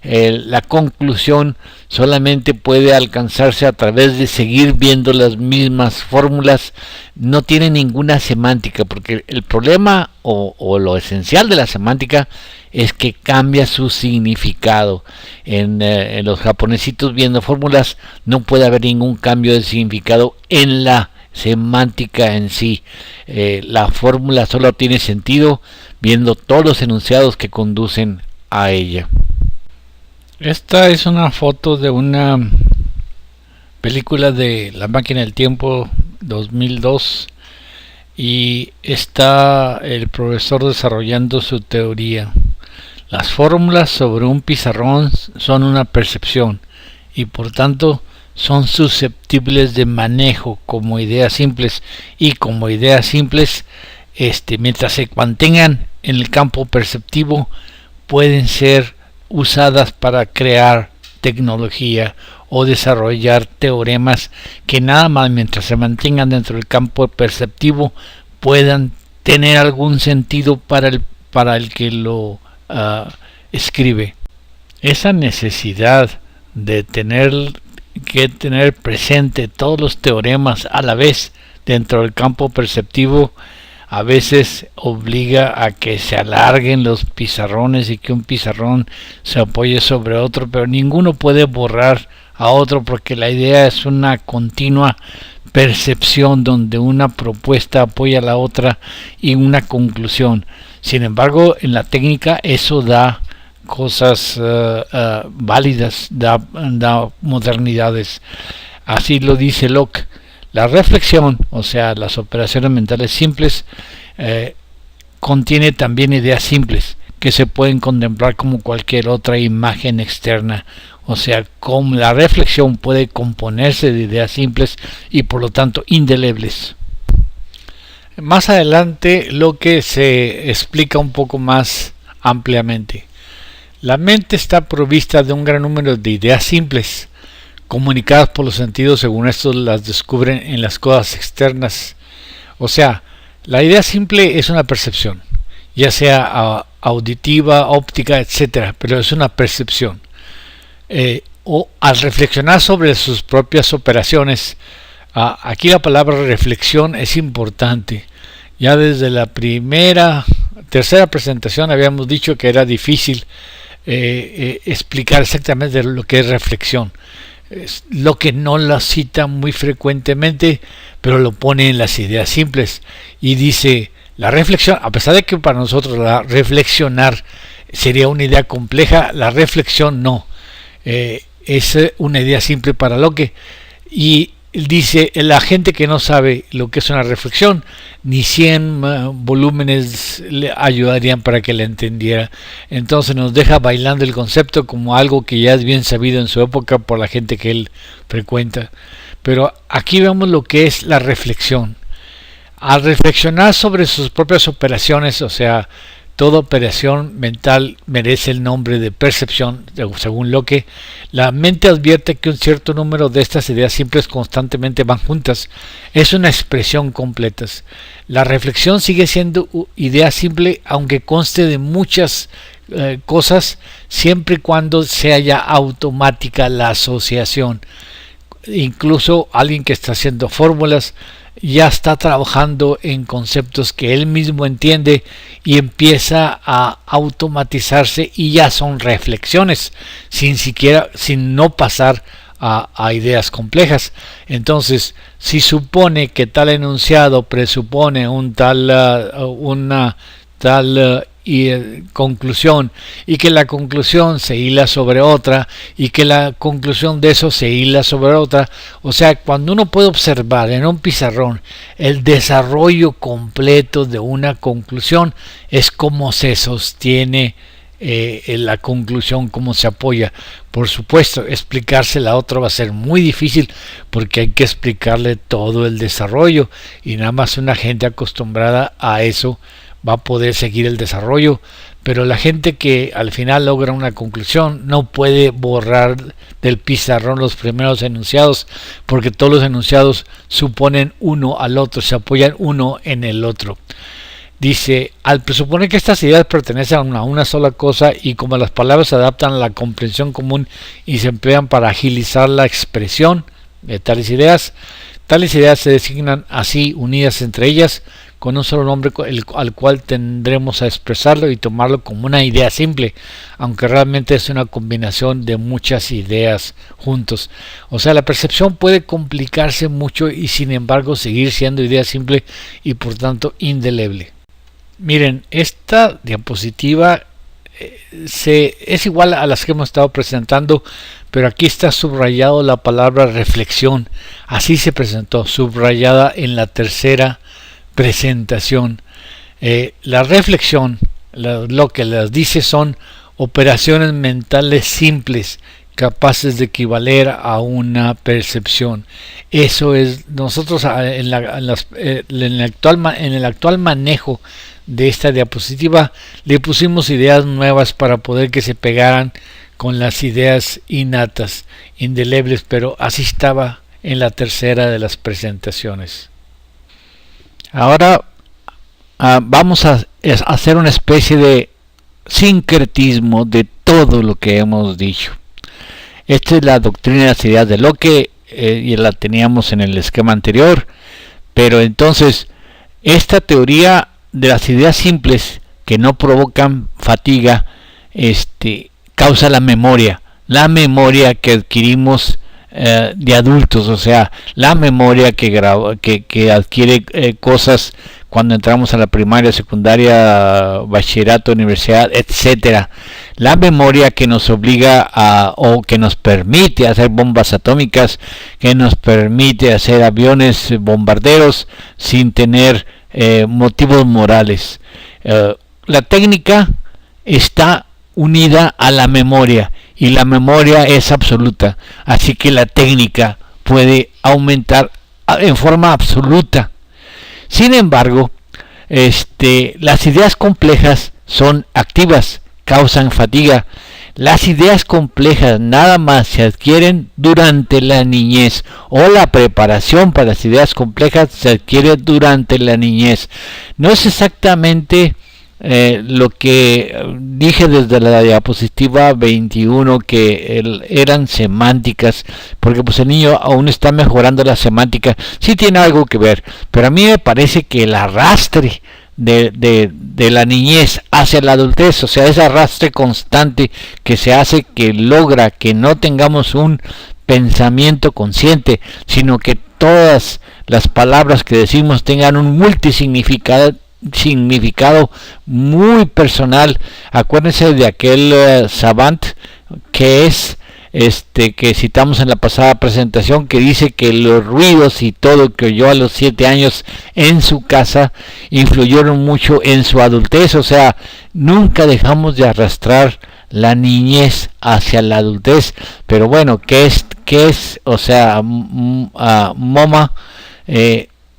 la conclusión solamente puede alcanzarse a través de seguir viendo las mismas fórmulas. No tiene ninguna semántica, porque el problema o lo esencial de la semántica es que cambia su significado. En los japonesitos viendo fórmulas no puede haber ningún cambio de significado en la semántica en sí. La fórmula solo tiene sentido viendo todos los enunciados que conducen a ella. Esta es una foto de una película de La Máquina del Tiempo 2002 y está el profesor desarrollando su teoría. Las fórmulas sobre un pizarrón son una percepción y por tanto son susceptibles de manejo como ideas simples, y como ideas simples, mientras se mantengan en el campo perceptivo, pueden ser usadas para crear tecnología o desarrollar teoremas que nada más mientras se mantengan dentro del campo perceptivo puedan tener algún sentido para el que lo escribe. Esa necesidad de tener presente todos los teoremas a la vez dentro del campo perceptivo a veces obliga a que se alarguen los pizarrones y que un pizarrón se apoye sobre otro, pero ninguno puede borrar a otro, porque la idea es una continua percepción donde una propuesta apoya a la otra y una conclusión. Sin embargo, en la técnica eso da cosas válidas, da modernidades. Así lo dice Locke. La reflexión, o sea, las operaciones mentales simples, contiene también ideas simples que se pueden contemplar como cualquier otra imagen externa. O sea, como la reflexión puede componerse de ideas simples y por lo tanto indelebles. Más adelante Locke se explica un poco más ampliamente. La mente está provista de un gran número de ideas simples, comunicadas por los sentidos según estos las descubren en las cosas externas. O sea, la idea simple es una percepción, ya sea auditiva, óptica, etcétera, pero es una percepción. O al reflexionar sobre sus propias operaciones, aquí la palabra reflexión es importante. Ya desde la tercera presentación habíamos dicho que era difícil explicar exactamente lo que es reflexión. Es lo que no la cita muy frecuentemente, pero lo pone en las ideas simples y dice: la reflexión, a pesar de que para nosotros reflexionar sería una idea compleja, la reflexión no, es una idea simple para Locke. Y dice: la gente que no sabe lo que es una reflexión, ni 100 volúmenes le ayudarían para que la entendiera. Entonces nos deja bailando el concepto como algo que ya es bien sabido en su época por la gente que él frecuenta. Pero aquí vemos lo que es la reflexión. Al reflexionar sobre sus propias operaciones, o sea, toda operación mental merece el nombre de percepción, según Locke. La mente advierte que un cierto número de estas ideas simples constantemente van juntas. Es una expresión completa. La reflexión sigue siendo idea simple, aunque conste de muchas cosas, siempre y cuando se haya automática la asociación. Incluso alguien que está haciendo fórmulas ya está trabajando en conceptos que él mismo entiende y empieza a automatizarse, y ya son reflexiones sin no pasar a ideas complejas. Entonces, si supone que tal enunciado presupone una tal conclusión, y que la conclusión se hila sobre otra, y que la conclusión de eso se hila sobre otra, o sea, cuando uno puede observar en un pizarrón el desarrollo completo de una conclusión, es como se sostiene la conclusión, cómo se apoya. Por supuesto, explicarse la otra va a ser muy difícil, porque hay que explicarle todo el desarrollo, y nada más una gente acostumbrada a eso va a poder seguir el desarrollo. Pero la gente que al final logra una conclusión no puede borrar del pizarrón los primeros enunciados, porque todos los enunciados suponen uno al otro, se apoyan uno en el otro. Dice, al presuponer que estas ideas pertenecen a una sola cosa y como las palabras se adaptan a la comprensión común y se emplean para agilizar la expresión de tales ideas se designan así unidas entre ellas con un solo nombre al cual tendremos a expresarlo y tomarlo como una idea simple, aunque realmente es una combinación de muchas ideas juntos. O sea, la percepción puede complicarse mucho y sin embargo seguir siendo idea simple y por tanto indeleble. Miren, esta diapositiva es igual a las que hemos estado presentando, pero aquí está subrayado la palabra reflexión. Así se presentó, subrayada en la tercera presentación. La reflexión, lo que les dice son operaciones mentales simples capaces de equivaler a una percepción. Eso es, nosotros en el actual manejo de esta diapositiva le pusimos ideas nuevas para poder que se pegaran con las ideas innatas, indelebles, pero así estaba en la tercera de las presentaciones. Ahora vamos a hacer una especie de sincretismo de todo lo que hemos dicho. Esta es la doctrina de las ideas de Locke, y la teníamos en el esquema anterior, pero entonces esta teoría de las ideas simples que no provocan fatiga causa la memoria que adquirimos de adultos, o sea, la memoria que adquiere cosas cuando entramos a la primaria, secundaria, bachillerato, universidad, etcétera. La memoria que nos obliga o que nos permite hacer bombas atómicas, que nos permite hacer aviones bombarderos sin tener motivos morales. La técnica está unida a la memoria y la memoria es absoluta, así que la técnica puede aumentar en forma absoluta. Sin embargo, las ideas complejas son activas, causan fatiga. Las ideas complejas nada más se adquieren durante la niñez, o la preparación para las ideas complejas se adquiere durante la niñez. No es exactamente lo que dije desde la diapositiva 21, que eran semánticas, porque pues el niño aún está mejorando la semántica. Sí tiene algo que ver, pero a mí me parece que el arrastre de la niñez hacia la adultez, o sea, ese arrastre constante que se hace, que logra que no tengamos un pensamiento consciente, sino que todas las palabras que decimos tengan un multisignificado muy personal. Acuérdense de aquel Savant que que citamos en la pasada presentación, que dice que los ruidos y todo que oyó a los 7 años en su casa influyeron mucho en su adultez. O sea, nunca dejamos de arrastrar la niñez hacia la adultez. Pero bueno, ¿qué es? O sea, Moma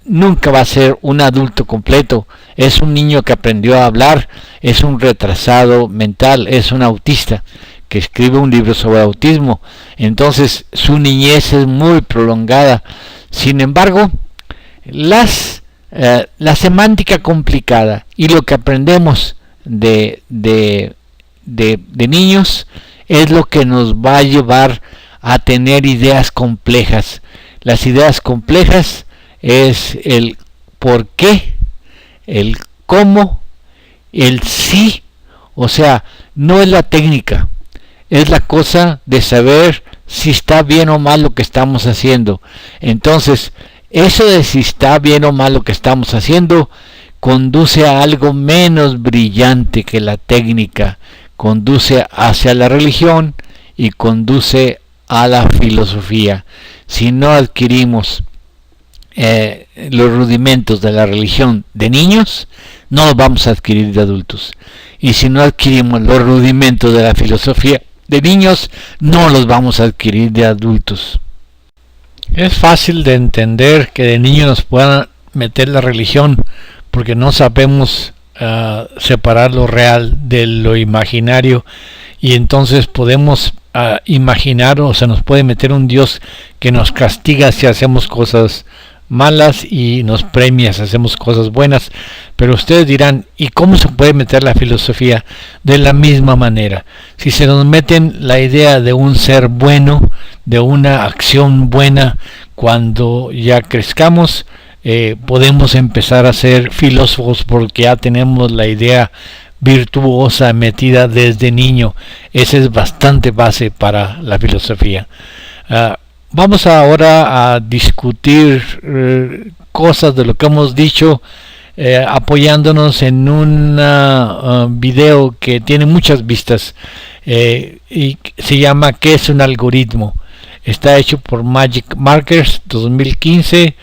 nunca va a ser un adulto completo. Es un niño que aprendió a hablar, es un retrasado mental, es un autista que escribe un libro sobre autismo. Entonces su niñez es muy prolongada. Sin embargo, la semántica complicada y lo que aprendemos de niños es lo que nos va a llevar a tener ideas complejas. Las ideas complejas es el por qué, el cómo, el sí. O sea, no es la técnica, es la cosa de saber si está bien o mal lo que estamos haciendo. Entonces, eso de si está bien o mal lo que estamos haciendo conduce a algo menos brillante que la técnica, conduce hacia la religión y conduce a la filosofía. Si no adquirimos los rudimentos de la religión de niños, no los vamos a adquirir de adultos. Y si no adquirimos los rudimentos de la filosofía de niños, no los vamos a adquirir de adultos. Es fácil de entender que de niños nos puedan meter la religión, porque no sabemos separar lo real de lo imaginario, y entonces podemos imaginar, o se nos puede meter un Dios que nos castiga si hacemos cosas malas y nos premia si hacemos cosas buenas. Pero ustedes dirán, ¿y cómo se puede meter la filosofía? De la misma manera. Si se nos meten la idea de un ser bueno, de una acción buena, cuando ya crezcamos, podemos empezar a ser filósofos porque ya tenemos la idea virtuosa metida desde niño. Esa es bastante base para la filosofía. Vamos ahora a discutir cosas de lo que hemos dicho, apoyándonos en un video que tiene muchas vistas y se llama ¿Qué es un algoritmo? Está hecho por Magic Markers 2015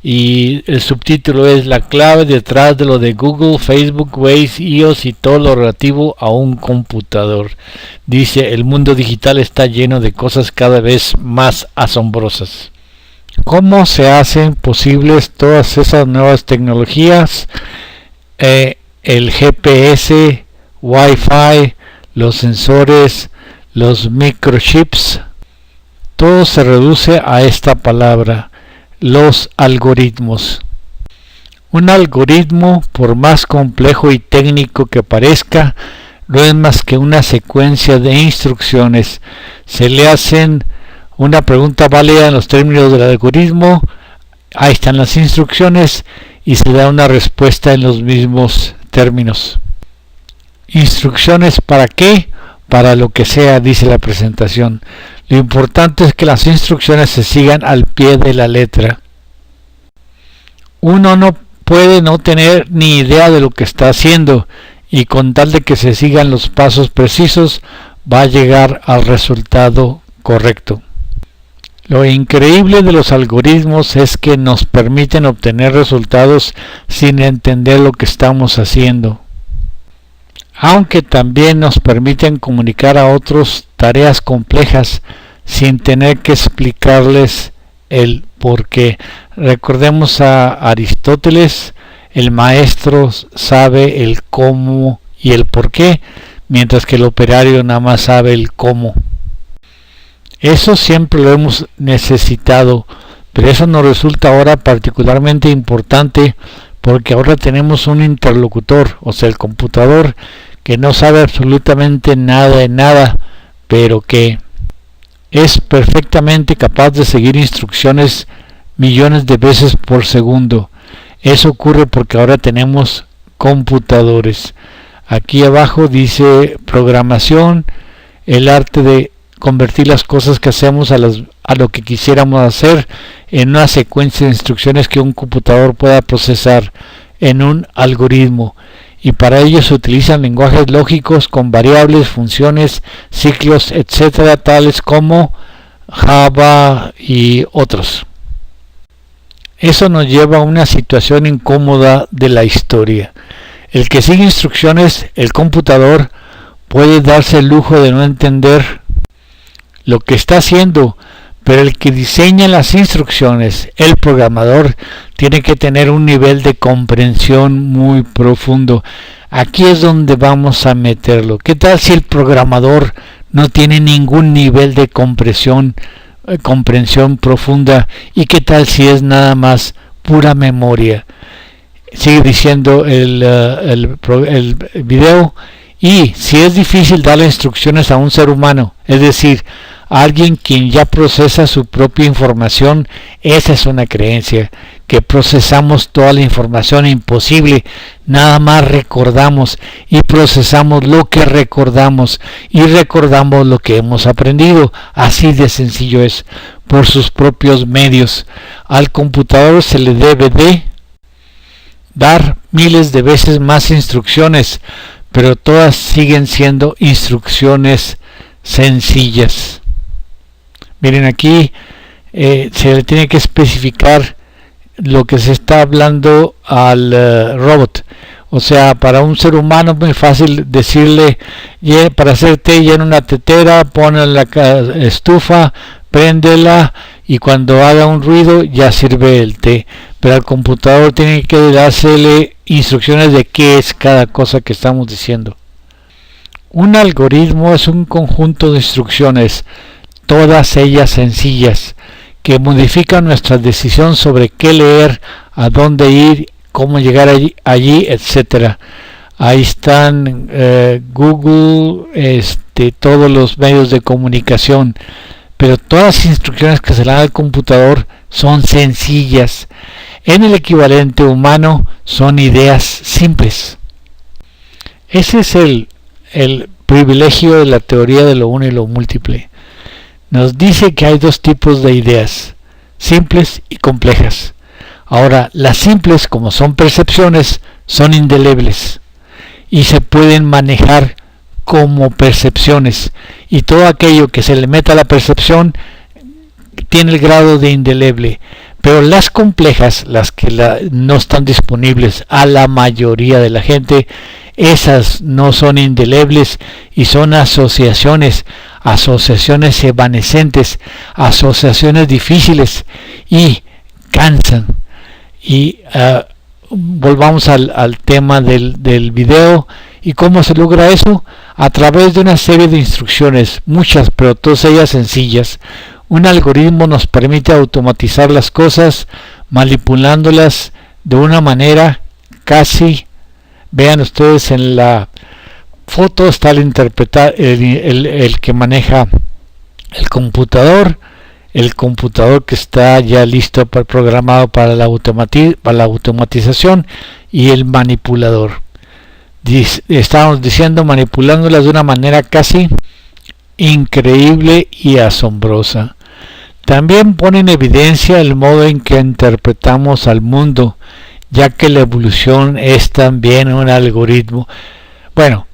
y el subtítulo es La clave detrás de lo de Google, Facebook, Waze, iOS y todo lo relativo a un computador. Dice, el mundo digital está lleno de cosas cada vez más asombrosas. ¿Cómo se hacen posibles todas esas nuevas tecnologías? El GPS, Wi-Fi, los sensores, los microchips. Todo se reduce a esta palabra, los algoritmos. Un algoritmo, por más complejo y técnico que parezca, no es más que una secuencia de instrucciones. Se le hacen una pregunta válida en los términos del algoritmo, ahí están las instrucciones y se da una respuesta en los mismos términos. ¿Instrucciones para qué? Para lo que sea, dice la presentación. Lo importante es que las instrucciones se sigan al pie de la letra. Uno no puede no tener ni idea de lo que está haciendo y con tal de que se sigan los pasos precisos va a llegar al resultado correcto. Lo increíble de los algoritmos es que nos permiten obtener resultados sin entender lo que estamos haciendo, aunque también nos permiten comunicar a otros tareas complejas sin tener que explicarles el por qué. Recordemos a Aristóteles, el maestro sabe el cómo y el por qué, mientras que el operario nada más sabe el cómo. Eso siempre lo hemos necesitado, pero eso nos resulta ahora particularmente importante porque ahora tenemos un interlocutor, o sea, el computador, que no sabe absolutamente nada de nada, pero que es perfectamente capaz de seguir instrucciones millones de veces por segundo. Eso ocurre porque ahora tenemos computadores. Aquí abajo dice programación, el arte de convertir las cosas que hacemos a lo que quisiéramos hacer en una secuencia de instrucciones que un computador pueda procesar en un algoritmo. Y para ello se utilizan lenguajes lógicos con variables, funciones, ciclos, etcétera, tales como Java y otros. Eso nos lleva a una situación incómoda de la historia. El que sigue instrucciones, el computador, puede darse el lujo de no entender lo que está haciendo, pero el que diseña las instrucciones, el programador, tiene que tener un nivel de comprensión muy profundo. Aquí es donde vamos a meterlo. ¿Qué tal si el programador no tiene ningún nivel de comprensión profunda? ¿Y qué tal si es nada más pura memoria? Sigue diciendo el video. Y si es difícil darle instrucciones a un ser humano, es decir, a alguien quien ya procesa su propia información, esa es una creencia, que procesamos toda la información imposible, nada más recordamos y procesamos lo que recordamos y recordamos lo que hemos aprendido, así de sencillo es, por sus propios medios. Al computador se le debe de dar miles de veces más instrucciones, pero todas siguen siendo instrucciones sencillas. Miren aquí, se le tiene que especificar lo que se está hablando al robot. O sea, para un ser humano es muy fácil decirle, para hacer té llena una tetera, pone la estufa, préndela y cuando haga un ruido ya sirve el té. Pero al computador tiene que dársele instrucciones de qué es cada cosa que estamos diciendo. Un algoritmo es un conjunto de instrucciones, todas ellas sencillas, que modifican nuestra decisión sobre qué leer, a dónde ir, cómo llegar allí, etcétera. Ahí están Google, todos los medios de comunicación, pero todas las instrucciones que se le dan al computador son sencillas. En el equivalente humano son ideas simples. Ese es el privilegio de la teoría de lo uno y lo múltiple. Nos dice que hay dos tipos de ideas, simples y complejas. Ahora, las simples, como son percepciones, son indelebles y se pueden manejar como percepciones, y todo aquello que se le meta a la percepción tiene el grado de indeleble. Pero las complejas, las que no están disponibles a la mayoría de la gente, esas no son indelebles y son asociaciones evanescentes, asociaciones difíciles y cansan. Y volvamos al tema del video. ¿Y cómo se logra eso? A través de una serie de instrucciones, muchas, pero todas ellas sencillas. Un algoritmo nos permite automatizar las cosas, manipulándolas de una manera casi, vean ustedes en la foto está el que maneja el computador que está ya listo programado para la automatización, y el manipulador. Estábamos diciendo, manipulándolas de una manera casi increíble y asombrosa. También pone en evidencia el modo en que interpretamos al mundo, ya que la evolución es también un algoritmo. Bueno,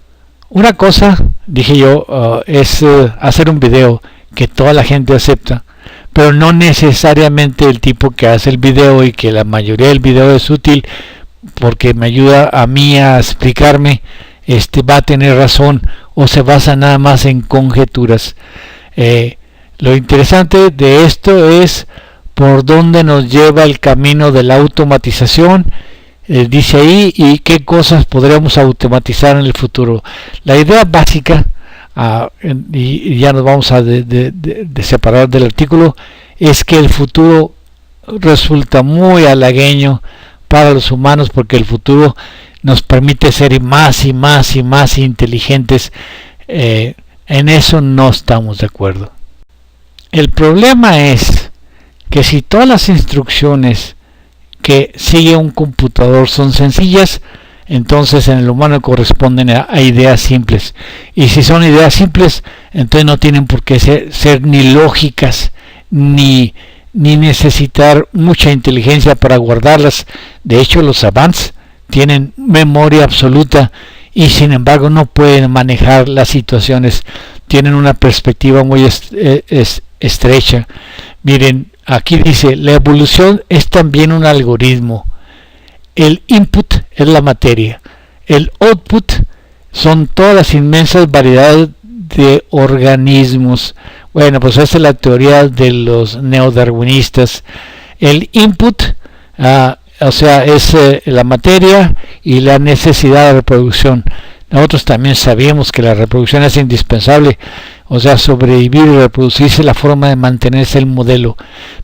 una cosa, dije yo, es hacer un video que toda la gente acepta, pero no necesariamente el tipo que hace el video, y que la mayoría del video es útil porque me ayuda a mí a explicarme, va a tener razón, o se basa nada más en conjeturas. Lo interesante de esto es por dónde nos lleva el camino de la automatización, dice ahí, y qué cosas podremos automatizar en el futuro. La idea básica, y ya nos vamos a de separar del artículo, es que el futuro resulta muy halagueño para los humanos, porque el futuro nos permite ser más y más y más inteligentes. En eso no estamos de acuerdo. El problema es que si todas las instrucciones que sigue un computador son sencillas, entonces en el humano corresponden a ideas simples. Y si son ideas simples, entonces no tienen por qué ser ni lógicas, ni necesitar mucha inteligencia para guardarlas. De hecho, los savants tienen memoria absoluta y sin embargo no pueden manejar las situaciones. Tienen una perspectiva muy estrecha. Miren, aquí dice, la evolución es también un algoritmo. El input es la materia. El output son todas las inmensas variedades de organismos. Bueno, pues esa es la teoría de los neodarwinistas. El input, es la materia y la necesidad de reproducción. Nosotros también sabíamos que la reproducción es indispensable, sobrevivir y reproducirse es la forma de mantenerse el modelo.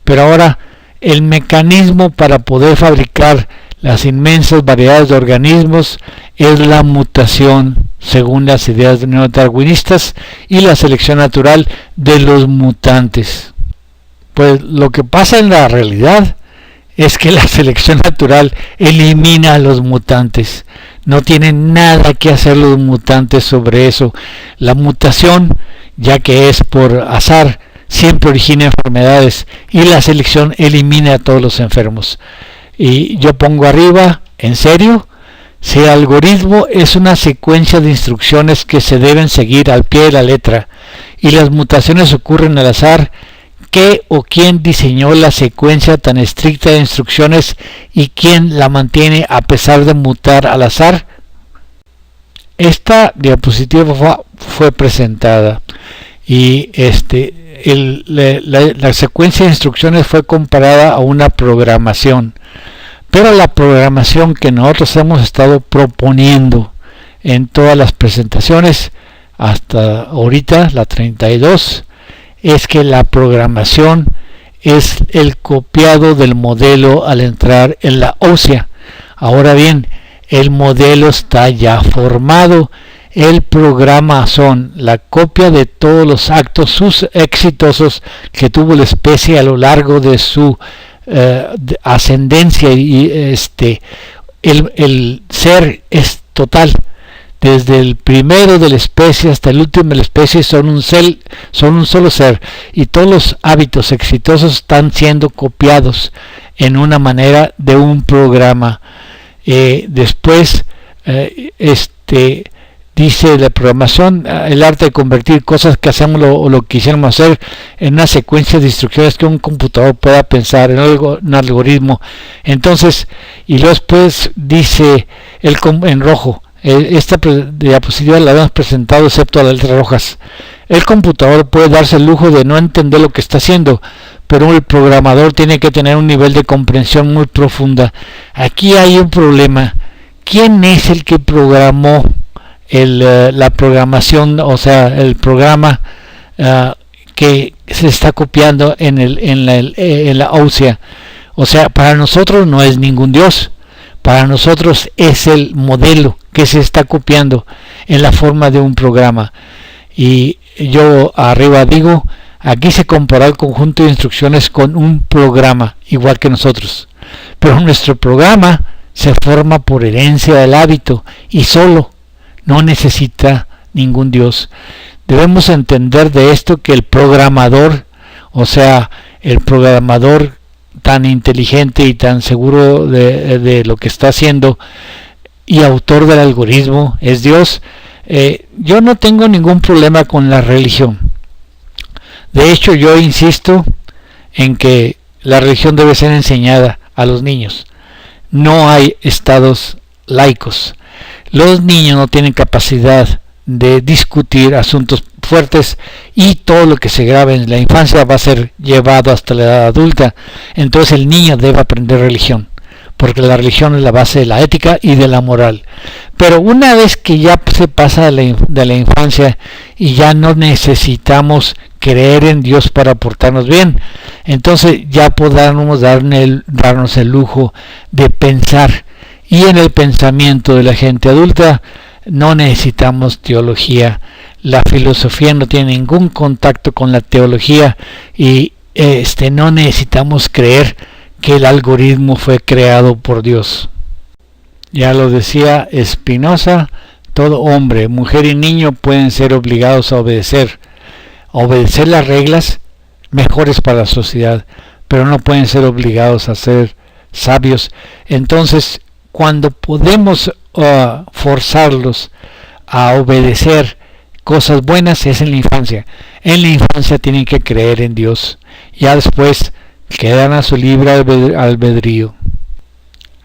Pero ahora el mecanismo para poder fabricar las inmensas variedades de organismos es la mutación, según las ideas neodarwinistas, y la selección natural de los mutantes. Pues lo que pasa en la realidad es que la selección natural elimina a los mutantes. No tienen nada que hacer los mutantes sobre eso. La mutación, ya que es por azar, siempre origina enfermedades, y la selección elimina a todos los enfermos. Y yo pongo arriba, en serio, si el algoritmo es una secuencia de instrucciones que se deben seguir al pie de la letra, y las mutaciones ocurren al azar, ¿qué o quién diseñó la secuencia tan estricta de instrucciones y quién la mantiene a pesar de mutar al azar? Esta diapositiva fue presentada y la secuencia de instrucciones fue comparada a una programación, pero la programación que nosotros hemos estado proponiendo en todas las presentaciones hasta ahorita, la 32, es que la programación es el copiado del modelo al entrar en la ósea. Ahora bien, el modelo está ya formado. El programa son la copia de todos los actos exitosos que tuvo la especie a lo largo de su ascendencia, y el ser es total. Desde el primero de la especie hasta el último de la especie son un solo ser, y todos los hábitos exitosos están siendo copiados en una manera de un programa. Después dice la programación, el arte de convertir cosas que hacemos o lo que quisiéramos hacer en una secuencia de instrucciones que un computador pueda pensar en un algoritmo. Entonces, y luego después dice en rojo, esta diapositiva la habíamos presentado excepto a las letras rojas. El computador puede darse el lujo de no entender lo que está haciendo, pero el programador tiene que tener un nivel de comprensión muy profunda. Aquí hay un problema. ¿Quién es el que programó la programación, o sea, el programa que se está copiando en la ósea? O sea, para nosotros no es ningún Dios. Para nosotros es el modelo que se está copiando en la forma de un programa. Y yo arriba digo, aquí se compara el conjunto de instrucciones con un programa, igual que nosotros. Pero nuestro programa se forma por herencia del hábito y solo, no necesita ningún Dios. Debemos entender de esto que el programador, o sea, el programador tan inteligente y tan seguro de lo que está haciendo y autor del algoritmo es Dios. Yo no tengo ningún problema con la religión. De hecho, yo insisto en que la religión debe ser enseñada a los niños. No hay estados laicos. Los niños no tienen capacidad de discutir asuntos fuertes, y todo lo que se grabe en la infancia va a ser llevado hasta la edad adulta. Entonces el niño debe aprender religión, porque la religión es la base de la ética y de la moral. Pero una vez que ya se pasa de la infancia y ya no necesitamos creer en Dios para portarnos bien, entonces ya podamos darnos el lujo de pensar. Y en el pensamiento de la gente adulta no necesitamos teología. La filosofía no tiene ningún contacto con la teología, y no necesitamos creer que el algoritmo fue creado por Dios. Ya lo decía Spinoza, todo hombre, mujer y niño pueden ser obligados a obedecer las reglas mejores para la sociedad, pero no pueden ser obligados a ser sabios. Entonces, cuando podemos forzarlos a obedecer cosas buenas es en la infancia. En la infancia tienen que creer en Dios. Ya después quedan a su libre albedrío.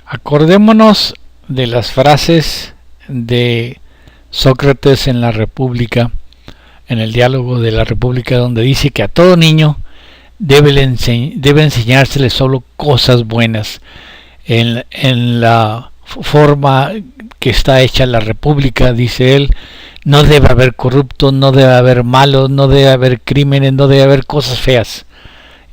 Acordémonos de las frases de Sócrates en la República, en el diálogo de la República, donde dice que a todo niño debe enseñársele solo cosas buenas. En la forma que está hecha la República, dice él, no debe haber corruptos, no debe haber malos, no debe haber crímenes, no debe haber cosas feas.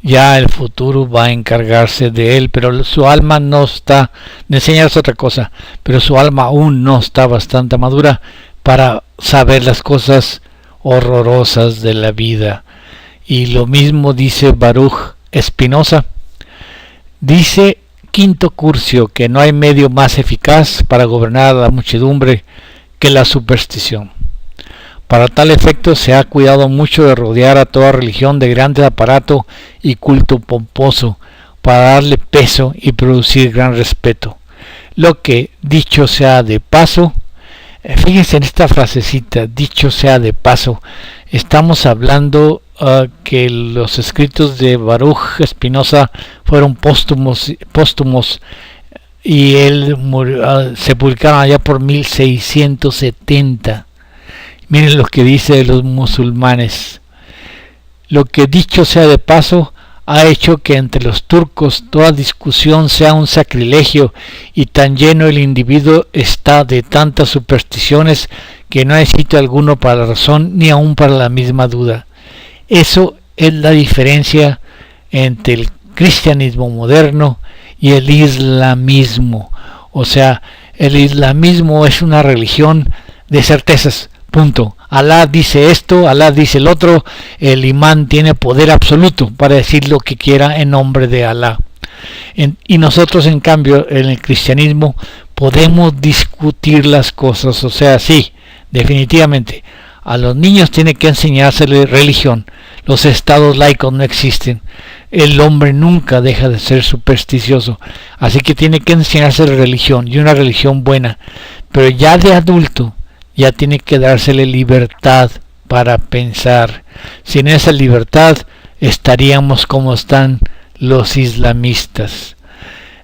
Ya el futuro va a encargarse de él, pero su alma no está, de enseñarse otra cosa, pero su alma aún no está bastante madura para saber las cosas horrorosas de la vida. Y lo mismo dice Baruch Spinoza. Dice Quinto Curcio que no hay medio más eficaz para gobernar a la muchedumbre que la superstición. Para tal efecto se ha cuidado mucho de rodear a toda religión de grande aparato y culto pomposo, para darle peso y producir gran respeto. Lo que, dicho sea de paso, fíjense en esta frasecita, dicho sea de paso, estamos hablando que los escritos de Baruch Spinoza fueron póstumos y él se publicaron allá por 1670. Miren lo que dice de los musulmanes. Lo que, dicho sea de paso, ha hecho que entre los turcos toda discusión sea un sacrilegio, y tan lleno el individuo está de tantas supersticiones que no hay sitio alguno para la razón ni aun para la misma duda. Eso es la diferencia entre el cristianismo moderno y el islamismo. O sea, el islamismo es una religión de certezas, punto. Alá dice esto, Alá dice el otro, el imán tiene poder absoluto para decir lo que quiera en nombre de Alá. Y nosotros, en cambio, en el cristianismo podemos discutir las cosas. O sea, sí, definitivamente a los niños tiene que enseñársele religión. Los estados laicos no existen. El hombre nunca deja de ser supersticioso, así que tiene que enseñarse religión, y una religión buena. Pero ya de adulto ya tiene que dársele libertad para pensar. Sin esa libertad estaríamos como están los islamistas.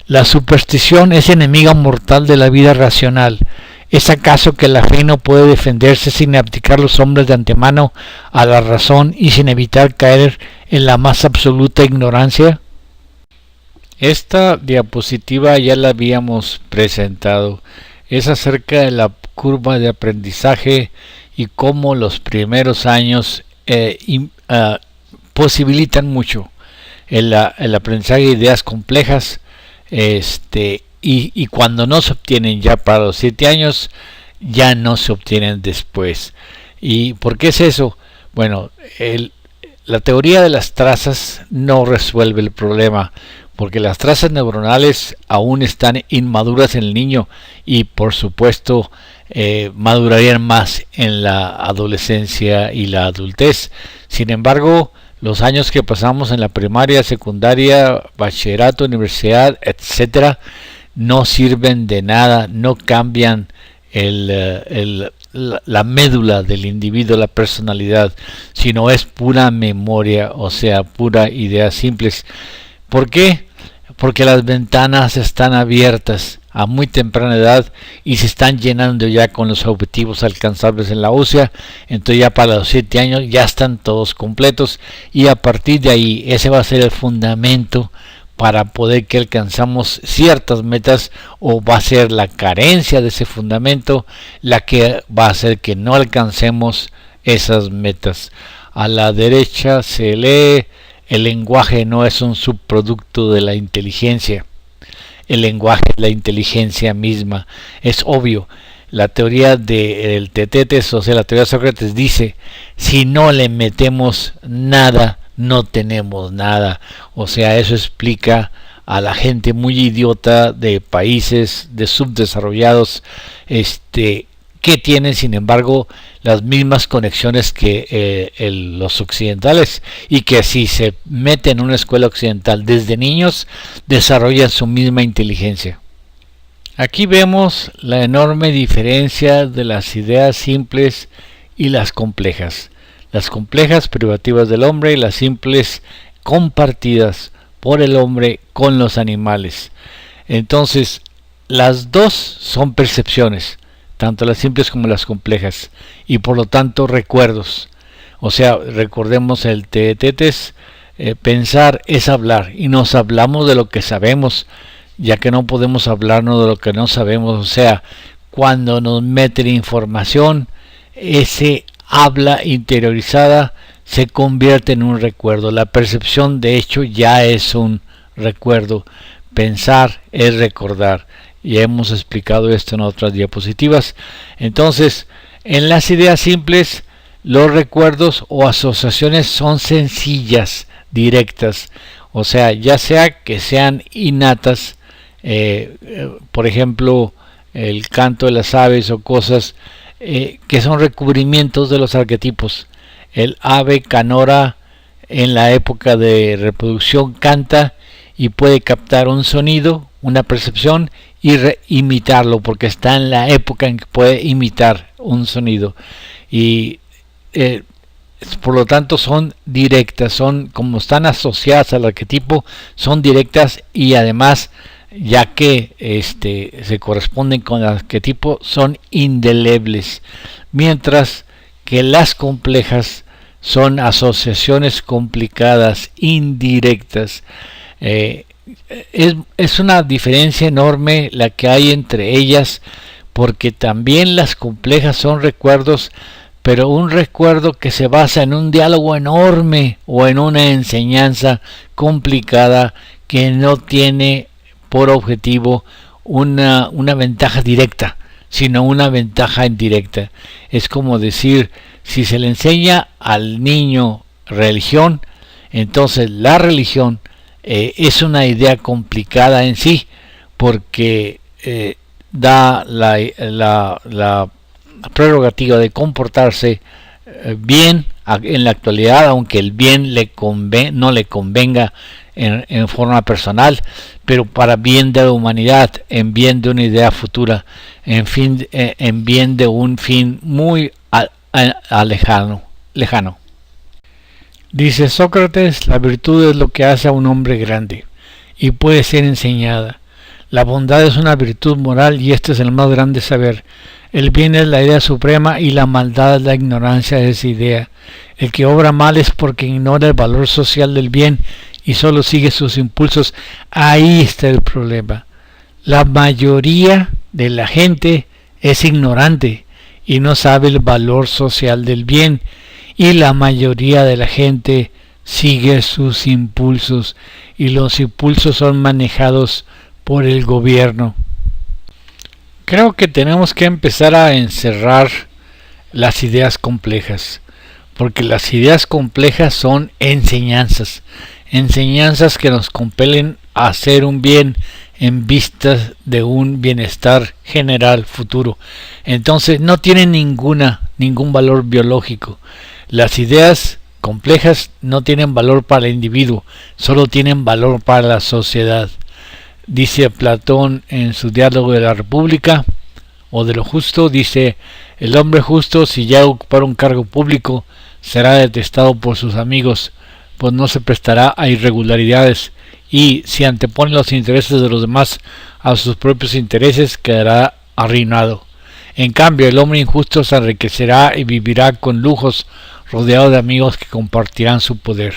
La superstición es enemiga mortal de la vida racional. ¿Es acaso que la fe no puede defenderse sin abdicar los hombres de antemano a la razón y sin evitar caer en la más absoluta ignorancia? Esta diapositiva ya la habíamos presentado. Es acerca de la curva de aprendizaje y cómo los primeros años posibilitan mucho el aprendizaje de ideas complejas, y cuando no se obtienen ya para los 7 años, ya no se obtienen después. ¿Y por qué es eso? Bueno, la teoría de las trazas no resuelve el problema, porque las trazas neuronales aún están inmaduras en el niño y por supuesto madurarían más en la adolescencia y la adultez. Sin embargo, los años que pasamos en la primaria, secundaria, bachillerato, universidad, etcétera, no sirven de nada, no cambian la médula del individuo, la personalidad, sino es pura memoria, o sea, pura ideas simples. ¿Por qué? Porque las ventanas están abiertas a muy temprana edad y se están llenando ya con los objetivos alcanzables en la ósea. Entonces ya para los 7 años ya están todos completos, y a partir de ahí ese va a ser el fundamento para poder que alcanzamos ciertas metas, o va a ser la carencia de ese fundamento la que va a hacer que no alcancemos esas metas. A la derecha se lee: el lenguaje no es un subproducto de la inteligencia. El lenguaje es la inteligencia misma. Es obvio. La teoría del Tetetes, o sea, la teoría de Sócrates, dice: si no le metemos nada, no tenemos nada. O sea, eso explica a la gente muy idiota de países de subdesarrollados, que tienen sin embargo las mismas conexiones que los occidentales, y que si se meten en una escuela occidental desde niños desarrollan su misma inteligencia. Aquí vemos la enorme diferencia de las ideas simples y las complejas privativas del hombre, y las simples compartidas por el hombre con los animales. Entonces, las dos son percepciones, tanto las simples como las complejas, y por lo tanto recuerdos. O sea, recordemos el Tetetes: pensar es hablar, y nos hablamos de lo que sabemos, ya que no podemos hablarnos de lo que no sabemos. O sea, cuando nos meten información, ese habla interiorizada se convierte en un recuerdo. La percepción, de hecho, ya es un recuerdo. Pensar es recordar. Ya hemos explicado esto en otras diapositivas. Entonces, en las ideas simples, los recuerdos o asociaciones son sencillas, directas. O sea, ya sea que sean innatas, por ejemplo, el canto de las aves, o cosas que son recubrimientos de los arquetipos. El ave canora en la época de reproducción canta y puede captar un sonido, una percepción, y imitarlo, porque está en la época en que puede imitar un sonido. Y por lo tanto son directas, son, como están asociadas al arquetipo, son directas, y además, ya que se corresponden con el arquetipo, son indelebles, mientras que las complejas son asociaciones complicadas, indirectas. Es una diferencia enorme la que hay entre ellas, porque también las complejas son recuerdos, pero un recuerdo que se basa en un diálogo enorme o en una enseñanza complicada que no tiene por objetivo una ventaja directa, sino una ventaja indirecta. Es como decir, si se le enseña al niño religión, entonces la religión es una idea complicada en sí, porque da la prerrogativa de comportarse bien en la actualidad, aunque el bien no le convenga en forma personal, pero para bien de la humanidad, en bien de una idea futura, en bien de un fin muy lejano. Dice Sócrates, la virtud es lo que hace a un hombre grande y puede ser enseñada. La bondad es una virtud moral y este es el más grande saber. El bien es la idea suprema y la maldad es la ignorancia de esa idea. El que obra mal es porque ignora el valor social del bien y solo sigue sus impulsos. Ahí está el problema. La mayoría de la gente es ignorante y no sabe el valor social del bien, y la mayoría de la gente sigue sus impulsos y los impulsos son manejados por el gobierno. Creo que tenemos que empezar a encerrar las ideas complejas, porque las ideas complejas son enseñanzas que nos compelen a hacer un bien en vistas de un bienestar general futuro. Entonces no tienen ningún valor biológico. Las ideas complejas no tienen valor para el individuo, solo tienen valor para la sociedad. Dice Platón en su diálogo de la República o de lo justo, dice: el hombre justo, si llega a ocupar un cargo público, será detestado por sus amigos, pues no se prestará a irregularidades, y si antepone los intereses de los demás a sus propios intereses, quedará arruinado. En cambio, el hombre injusto se enriquecerá y vivirá con lujos, rodeado de amigos que compartirán su poder.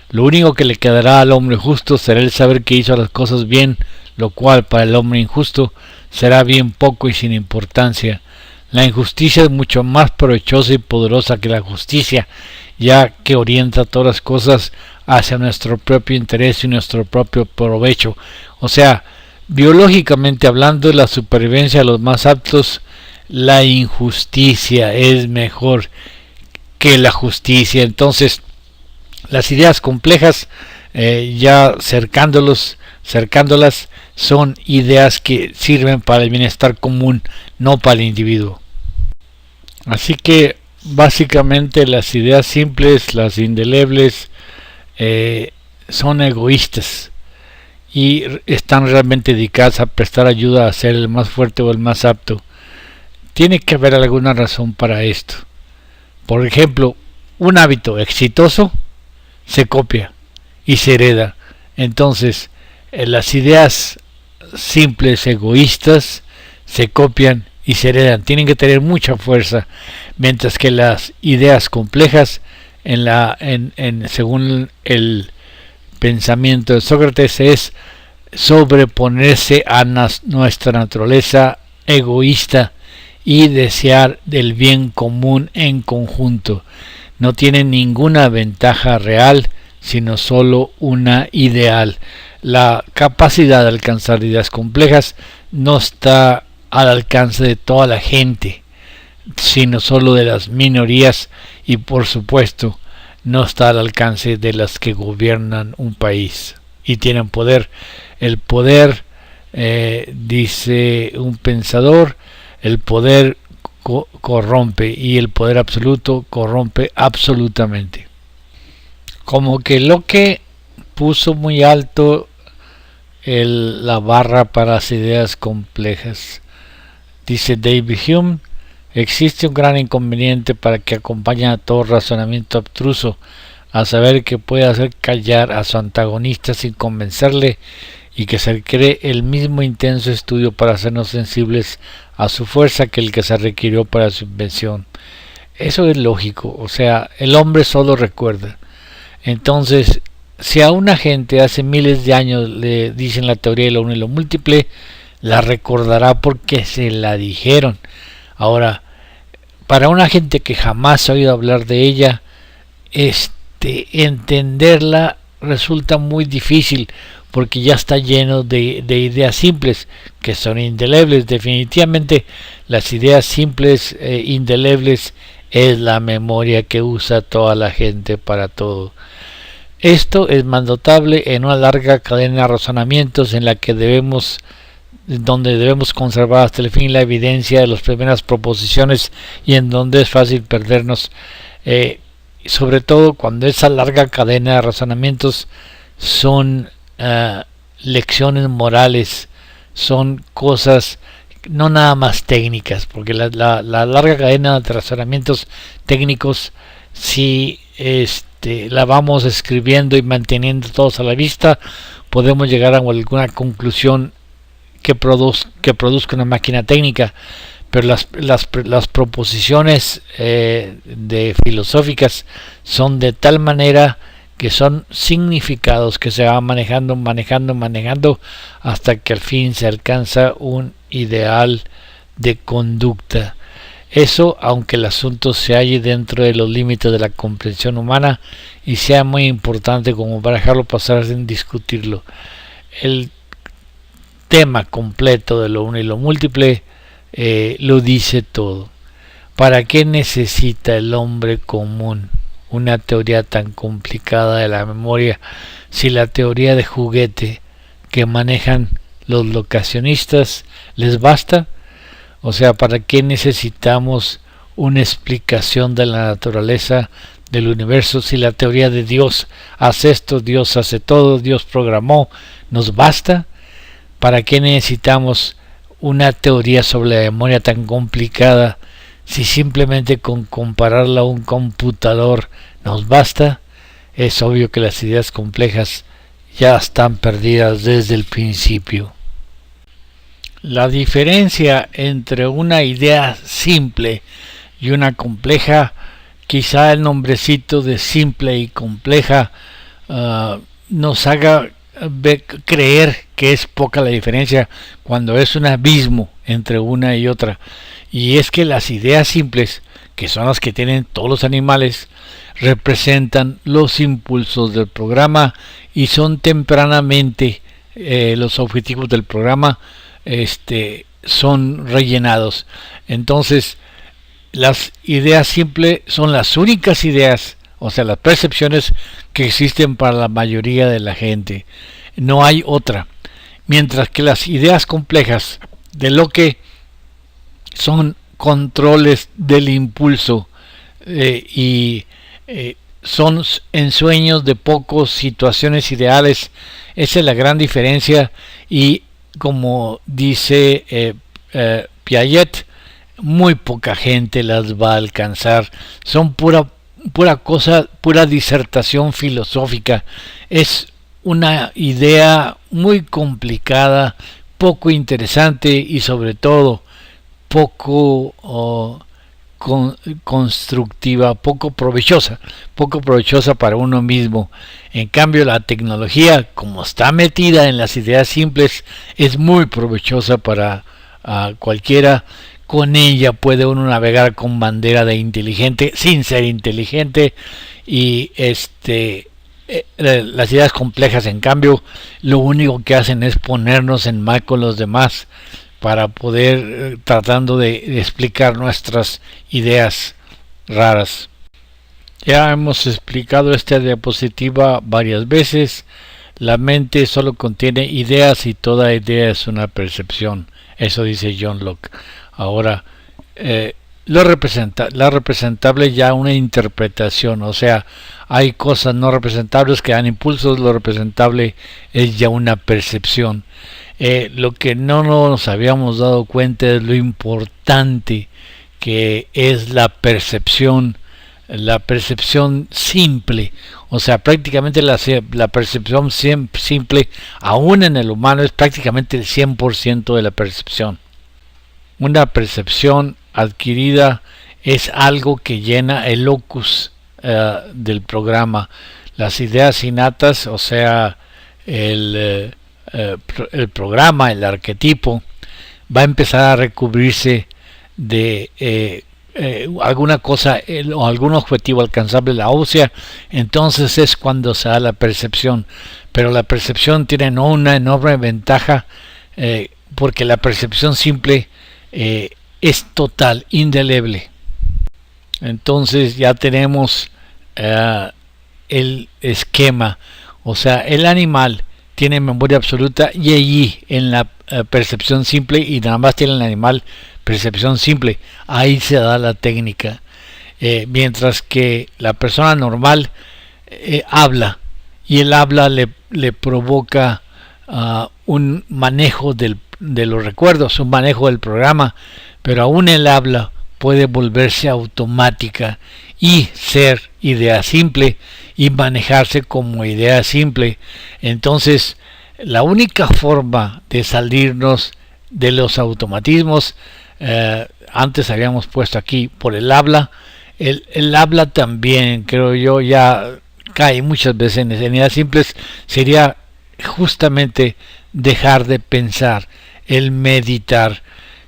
Lo único que le quedará al hombre justo será el saber que hizo las cosas bien, lo cual para el hombre injusto será bien poco y sin importancia. La injusticia es mucho más provechosa y poderosa que la justicia, ya que orienta todas las cosas hacia nuestro propio interés y nuestro propio provecho. O sea, biológicamente hablando, de la supervivencia de los más aptos, la injusticia es mejor que la justicia. Entonces, las ideas complejas, ya cercándolas, son ideas que sirven para el bienestar común, no para el individuo. Así que básicamente las ideas simples, las indelebles, son egoístas y están realmente dedicadas a prestar ayuda a ser el más fuerte o el más apto. Tiene que haber alguna razón para esto. Por ejemplo, un hábito exitoso se copia y se hereda. Entonces, las ideas simples, egoístas, se copian y se heredan. Tienen que tener mucha fuerza, mientras que las ideas complejas, según el pensamiento de Sócrates, es sobreponerse a nuestra naturaleza egoísta y desear del bien común en conjunto. No tiene ninguna ventaja real, sino solo una ideal. La capacidad de alcanzar ideas complejas no está al alcance de toda la gente, sino solo de las minorías, y por supuesto no está al alcance de las que gobiernan un país y tienen poder. El poder, dice un pensador, el poder corrompe, y el poder absoluto corrompe absolutamente. Como que Locke puso muy alto la barra para las ideas complejas. Dice David Hume: existe un gran inconveniente para que acompañe a todo razonamiento abstruso, a saber que puede hacer callar a su antagonista sin convencerle, y que se requiere el mismo intenso estudio para hacernos sensibles a su fuerza que el que se requirió para su invención. Eso es lógico, o sea, el hombre solo recuerda. Entonces, si a una gente hace miles de años le dicen la teoría de lo uno y lo múltiple, la recordará porque se la dijeron. Ahora, para una gente que jamás ha oído hablar de ella, entenderla resulta muy difícil, porque ya está lleno de ideas simples que son indelebles. Definitivamente las ideas simples indelebles es la memoria que usa toda la gente para todo. Esto es más notable en una larga cadena de razonamientos en la que donde debemos conservar hasta el fin la evidencia de las primeras proposiciones, y en donde es fácil perdernos, sobre todo cuando esa larga cadena de razonamientos son lecciones morales, son cosas no nada más técnicas, porque la larga cadena de razonamientos técnicos, si la vamos escribiendo y manteniendo todos a la vista, podemos llegar a alguna conclusión que produzca una máquina técnica, pero las proposiciones filosóficas son de tal manera que son significados que se van manejando hasta que al fin se alcanza un ideal de conducta. Eso, aunque el asunto se halle dentro de los límites de la comprensión humana y sea muy importante como para dejarlo pasar sin discutirlo. El tema completo de lo uno y lo múltiple lo dice todo. ¿Para qué necesita el hombre común una teoría tan complicada de la memoria, si la teoría de juguete que manejan los locacionistas les basta? O sea, ¿para qué necesitamos una explicación de la naturaleza del universo si la teoría de Dios hace esto, Dios hace todo, Dios programó, nos basta? ¿Para qué necesitamos una teoría sobre la memoria tan complicada si simplemente con compararla a un computador nos basta? Es obvio que las ideas complejas ya están perdidas desde el principio. La diferencia entre una idea simple y una compleja, quizá el nombrecito de simple y compleja nos haga creer que es poca la diferencia, cuando es un abismo entre una y otra. Y es que las ideas simples, que son las que tienen todos los animales, representan los impulsos del programa y son tempranamente los objetivos del programa son rellenados. Entonces, las ideas simples son las únicas ideas, o sea, las percepciones que existen para la mayoría de la gente. No hay otra. Mientras que las ideas complejas, de lo que son controles del impulso son ensueños de pocos, situaciones ideales. Esa es la gran diferencia, y como dice Piaget, muy poca gente las va a alcanzar. Son pura cosa, pura disertación filosófica. Es una idea muy complicada, poco interesante y sobre todo poco constructiva, poco provechosa para uno mismo. En cambio, la tecnología, como está metida en las ideas simples, es muy provechosa para cualquiera. Con ella puede uno navegar con bandera de inteligente sin ser inteligente, y las ideas complejas, en cambio, lo único que hacen es ponernos en mal con los demás para poder tratando de explicar nuestras ideas raras. Ya hemos explicado esta diapositiva varias veces. La mente solo contiene ideas y toda idea es una percepción. Eso dice John Locke. Ahora, la representable ya una interpretación, o sea, hay cosas no representables que dan impulsos. Lo representable es ya una percepción. Lo que no nos habíamos dado cuenta es lo importante que es la percepción simple. O sea, prácticamente la percepción simple, aún en el humano, es prácticamente el 100% de la percepción. Una percepción adquirida es algo que llena el locus del programa. Las ideas innatas, o sea, el programa, el arquetipo, va a empezar a recubrirse de alguna cosa o algún objetivo alcanzable la ósea, entonces es cuando se da la percepción. Pero la percepción tiene una enorme ventaja, porque la percepción simple es total, indeleble. Entonces ya tenemos el esquema, o sea, el animal tiene memoria absoluta y allí en la percepción simple, y nada más tiene el animal percepción simple, ahí se da la técnica, mientras que la persona normal habla, y el habla le provoca un manejo de los recuerdos, un manejo del programa, pero aún el habla puede volverse automática y ser idea simple y manejarse como idea simple. Entonces, la única forma de salirnos de los automatismos, antes habíamos puesto aquí por el habla. El habla también, creo yo, ya cae muchas veces en ideas simples. Sería justamente dejar de pensar, el meditar.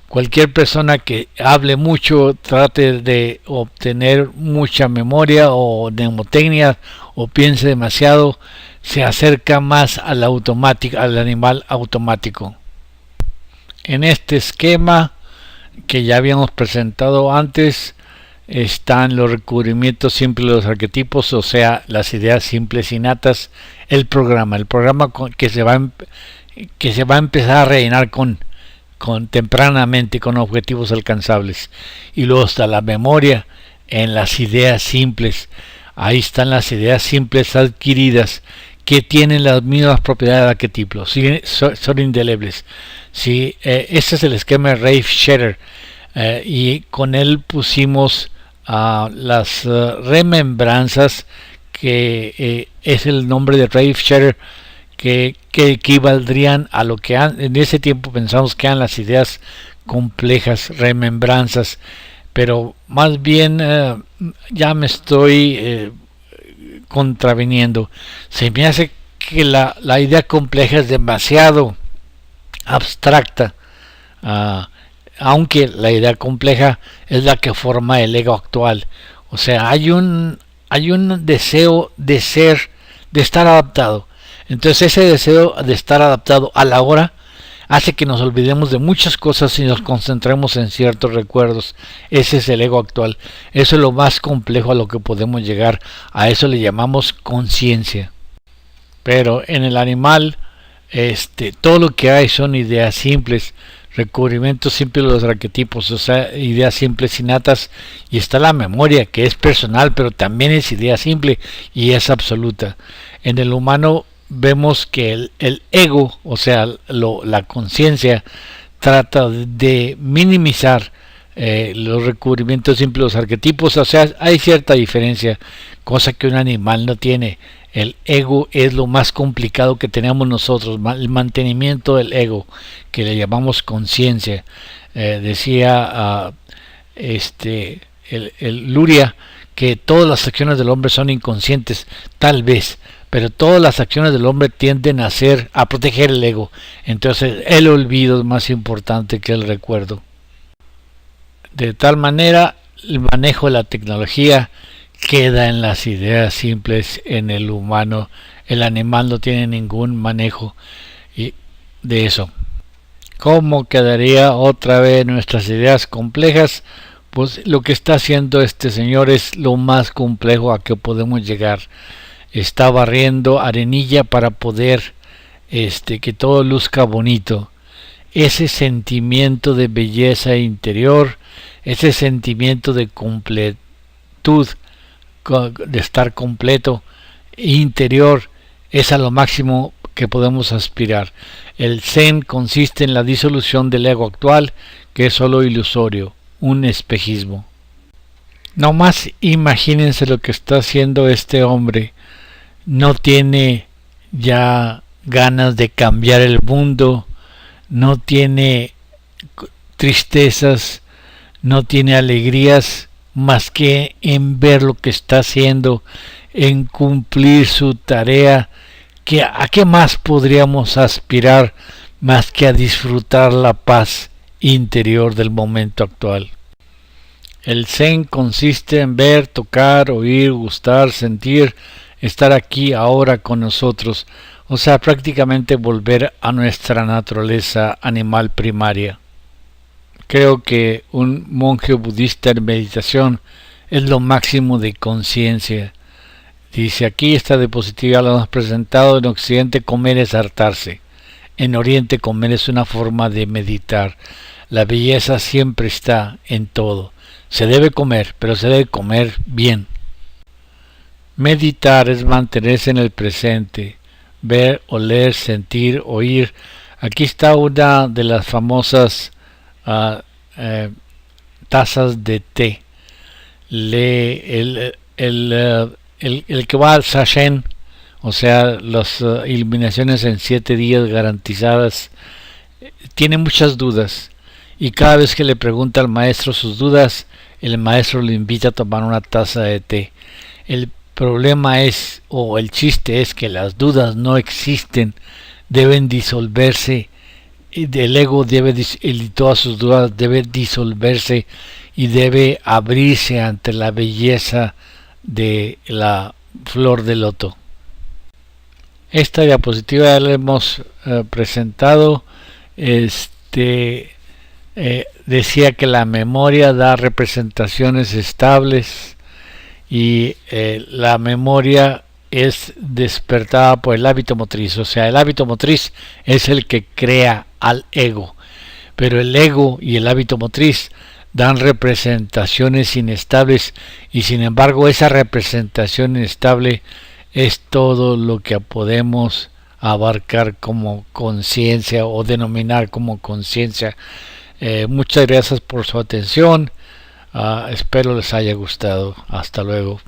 Cualquier persona que hable mucho, trate de obtener mucha memoria o mnemotecnia, o piense demasiado, se acerca más al automático, al animal automático. En este esquema que ya habíamos presentado antes, están los recubrimientos simples de los arquetipos, o sea, las ideas simples innatas, el programa que se va a empezar a rellenar con tempranamente con objetivos alcanzables. Y luego está la memoria en las ideas simples. Ahí están las ideas simples adquiridas, que tienen las mismas propiedades del arquetipo, ¿sí? Son indelebles. ¿Sí? Este es el esquema de Rafe Scherer, y con él pusimos las remembranzas, que es el nombre de Rafe Scherer, que equivaldrían a lo que en ese tiempo pensamos que eran las ideas complejas, remembranzas, pero más bien ya me estoy contraviniendo. Se me hace que la idea compleja es demasiado abstracta, aunque la idea compleja es la que forma el ego actual. O sea, hay un deseo de estar adaptado. Entonces ese deseo de estar adaptado a la hora hace que nos olvidemos de muchas cosas y nos concentremos en ciertos recuerdos. Ese es el ego actual. Eso es lo más complejo a lo que podemos llegar. A eso le llamamos conciencia. Pero en el animal, todo lo que hay son ideas simples, recubrimientos simples de los arquetipos, o sea, ideas simples innatas, y está la memoria, que es personal, pero también es idea simple y es absoluta. En el humano vemos que el ego, o sea, la conciencia, trata de minimizar los recubrimientos simples, los arquetipos, o sea, hay cierta diferencia, cosa que un animal no tiene. El ego es lo más complicado que tenemos nosotros, el mantenimiento del ego, que le llamamos conciencia. Decía el Luria que todas las acciones del hombre son inconscientes, tal vez, pero todas las acciones del hombre tienden a proteger el ego. Entonces el olvido es más importante que el recuerdo. De tal manera, el manejo de la tecnología queda en las ideas simples en el humano. El animal no tiene ningún manejo de eso. ¿Cómo quedaría otra vez nuestras ideas complejas? Pues lo que está haciendo este señor es lo más complejo a que podemos llegar. Está barriendo arenilla para poder que todo luzca bonito. Ese sentimiento de belleza interior, ese sentimiento de completud, de estar completo interior, es a lo máximo que podemos aspirar. El Zen consiste en la disolución del ego actual, que es solo ilusorio, un espejismo. No más imagínense lo que está haciendo este hombre. No tiene ya ganas de cambiar el mundo, no tiene tristezas, no tiene alegrías, más que en ver lo que está haciendo, en cumplir su tarea. ¿A qué más podríamos aspirar más que a disfrutar la paz interior del momento actual? El Zen consiste en ver, tocar, oír, gustar, sentir, estar aquí ahora con nosotros, o sea, prácticamente volver a nuestra naturaleza animal primaria. Creo que un monje budista en meditación es lo máximo de conciencia. Dice, aquí esta diapositiva lo hemos presentado: en Occidente comer es hartarse, en Oriente comer es una forma de meditar. La belleza siempre está en todo. Se debe comer, pero se debe comer bien. Meditar es mantenerse en el presente, ver, oler, sentir, oír. Aquí está una de las famosas tazas de té. El que va al Sashen, o sea, las iluminaciones en 7 días garantizadas, tiene muchas dudas, y cada vez que le pregunta al maestro sus dudas, el maestro le invita a tomar una taza de té. El problema es, o el chiste es, que las dudas no existen, deben disolverse. El ego y todas sus dudas debe disolverse y debe abrirse ante la belleza de la flor de loto. Esta diapositiva ya la hemos presentado. Decía que la memoria da representaciones estables, y la memoria es despertada por el hábito motriz. O sea, el hábito motriz es el que crea al ego, pero el ego y el hábito motriz dan representaciones inestables, y sin embargo esa representación inestable es todo lo que podemos abarcar como conciencia o denominar como conciencia. Muchas gracias por su atención. Espero les haya gustado. Hasta luego.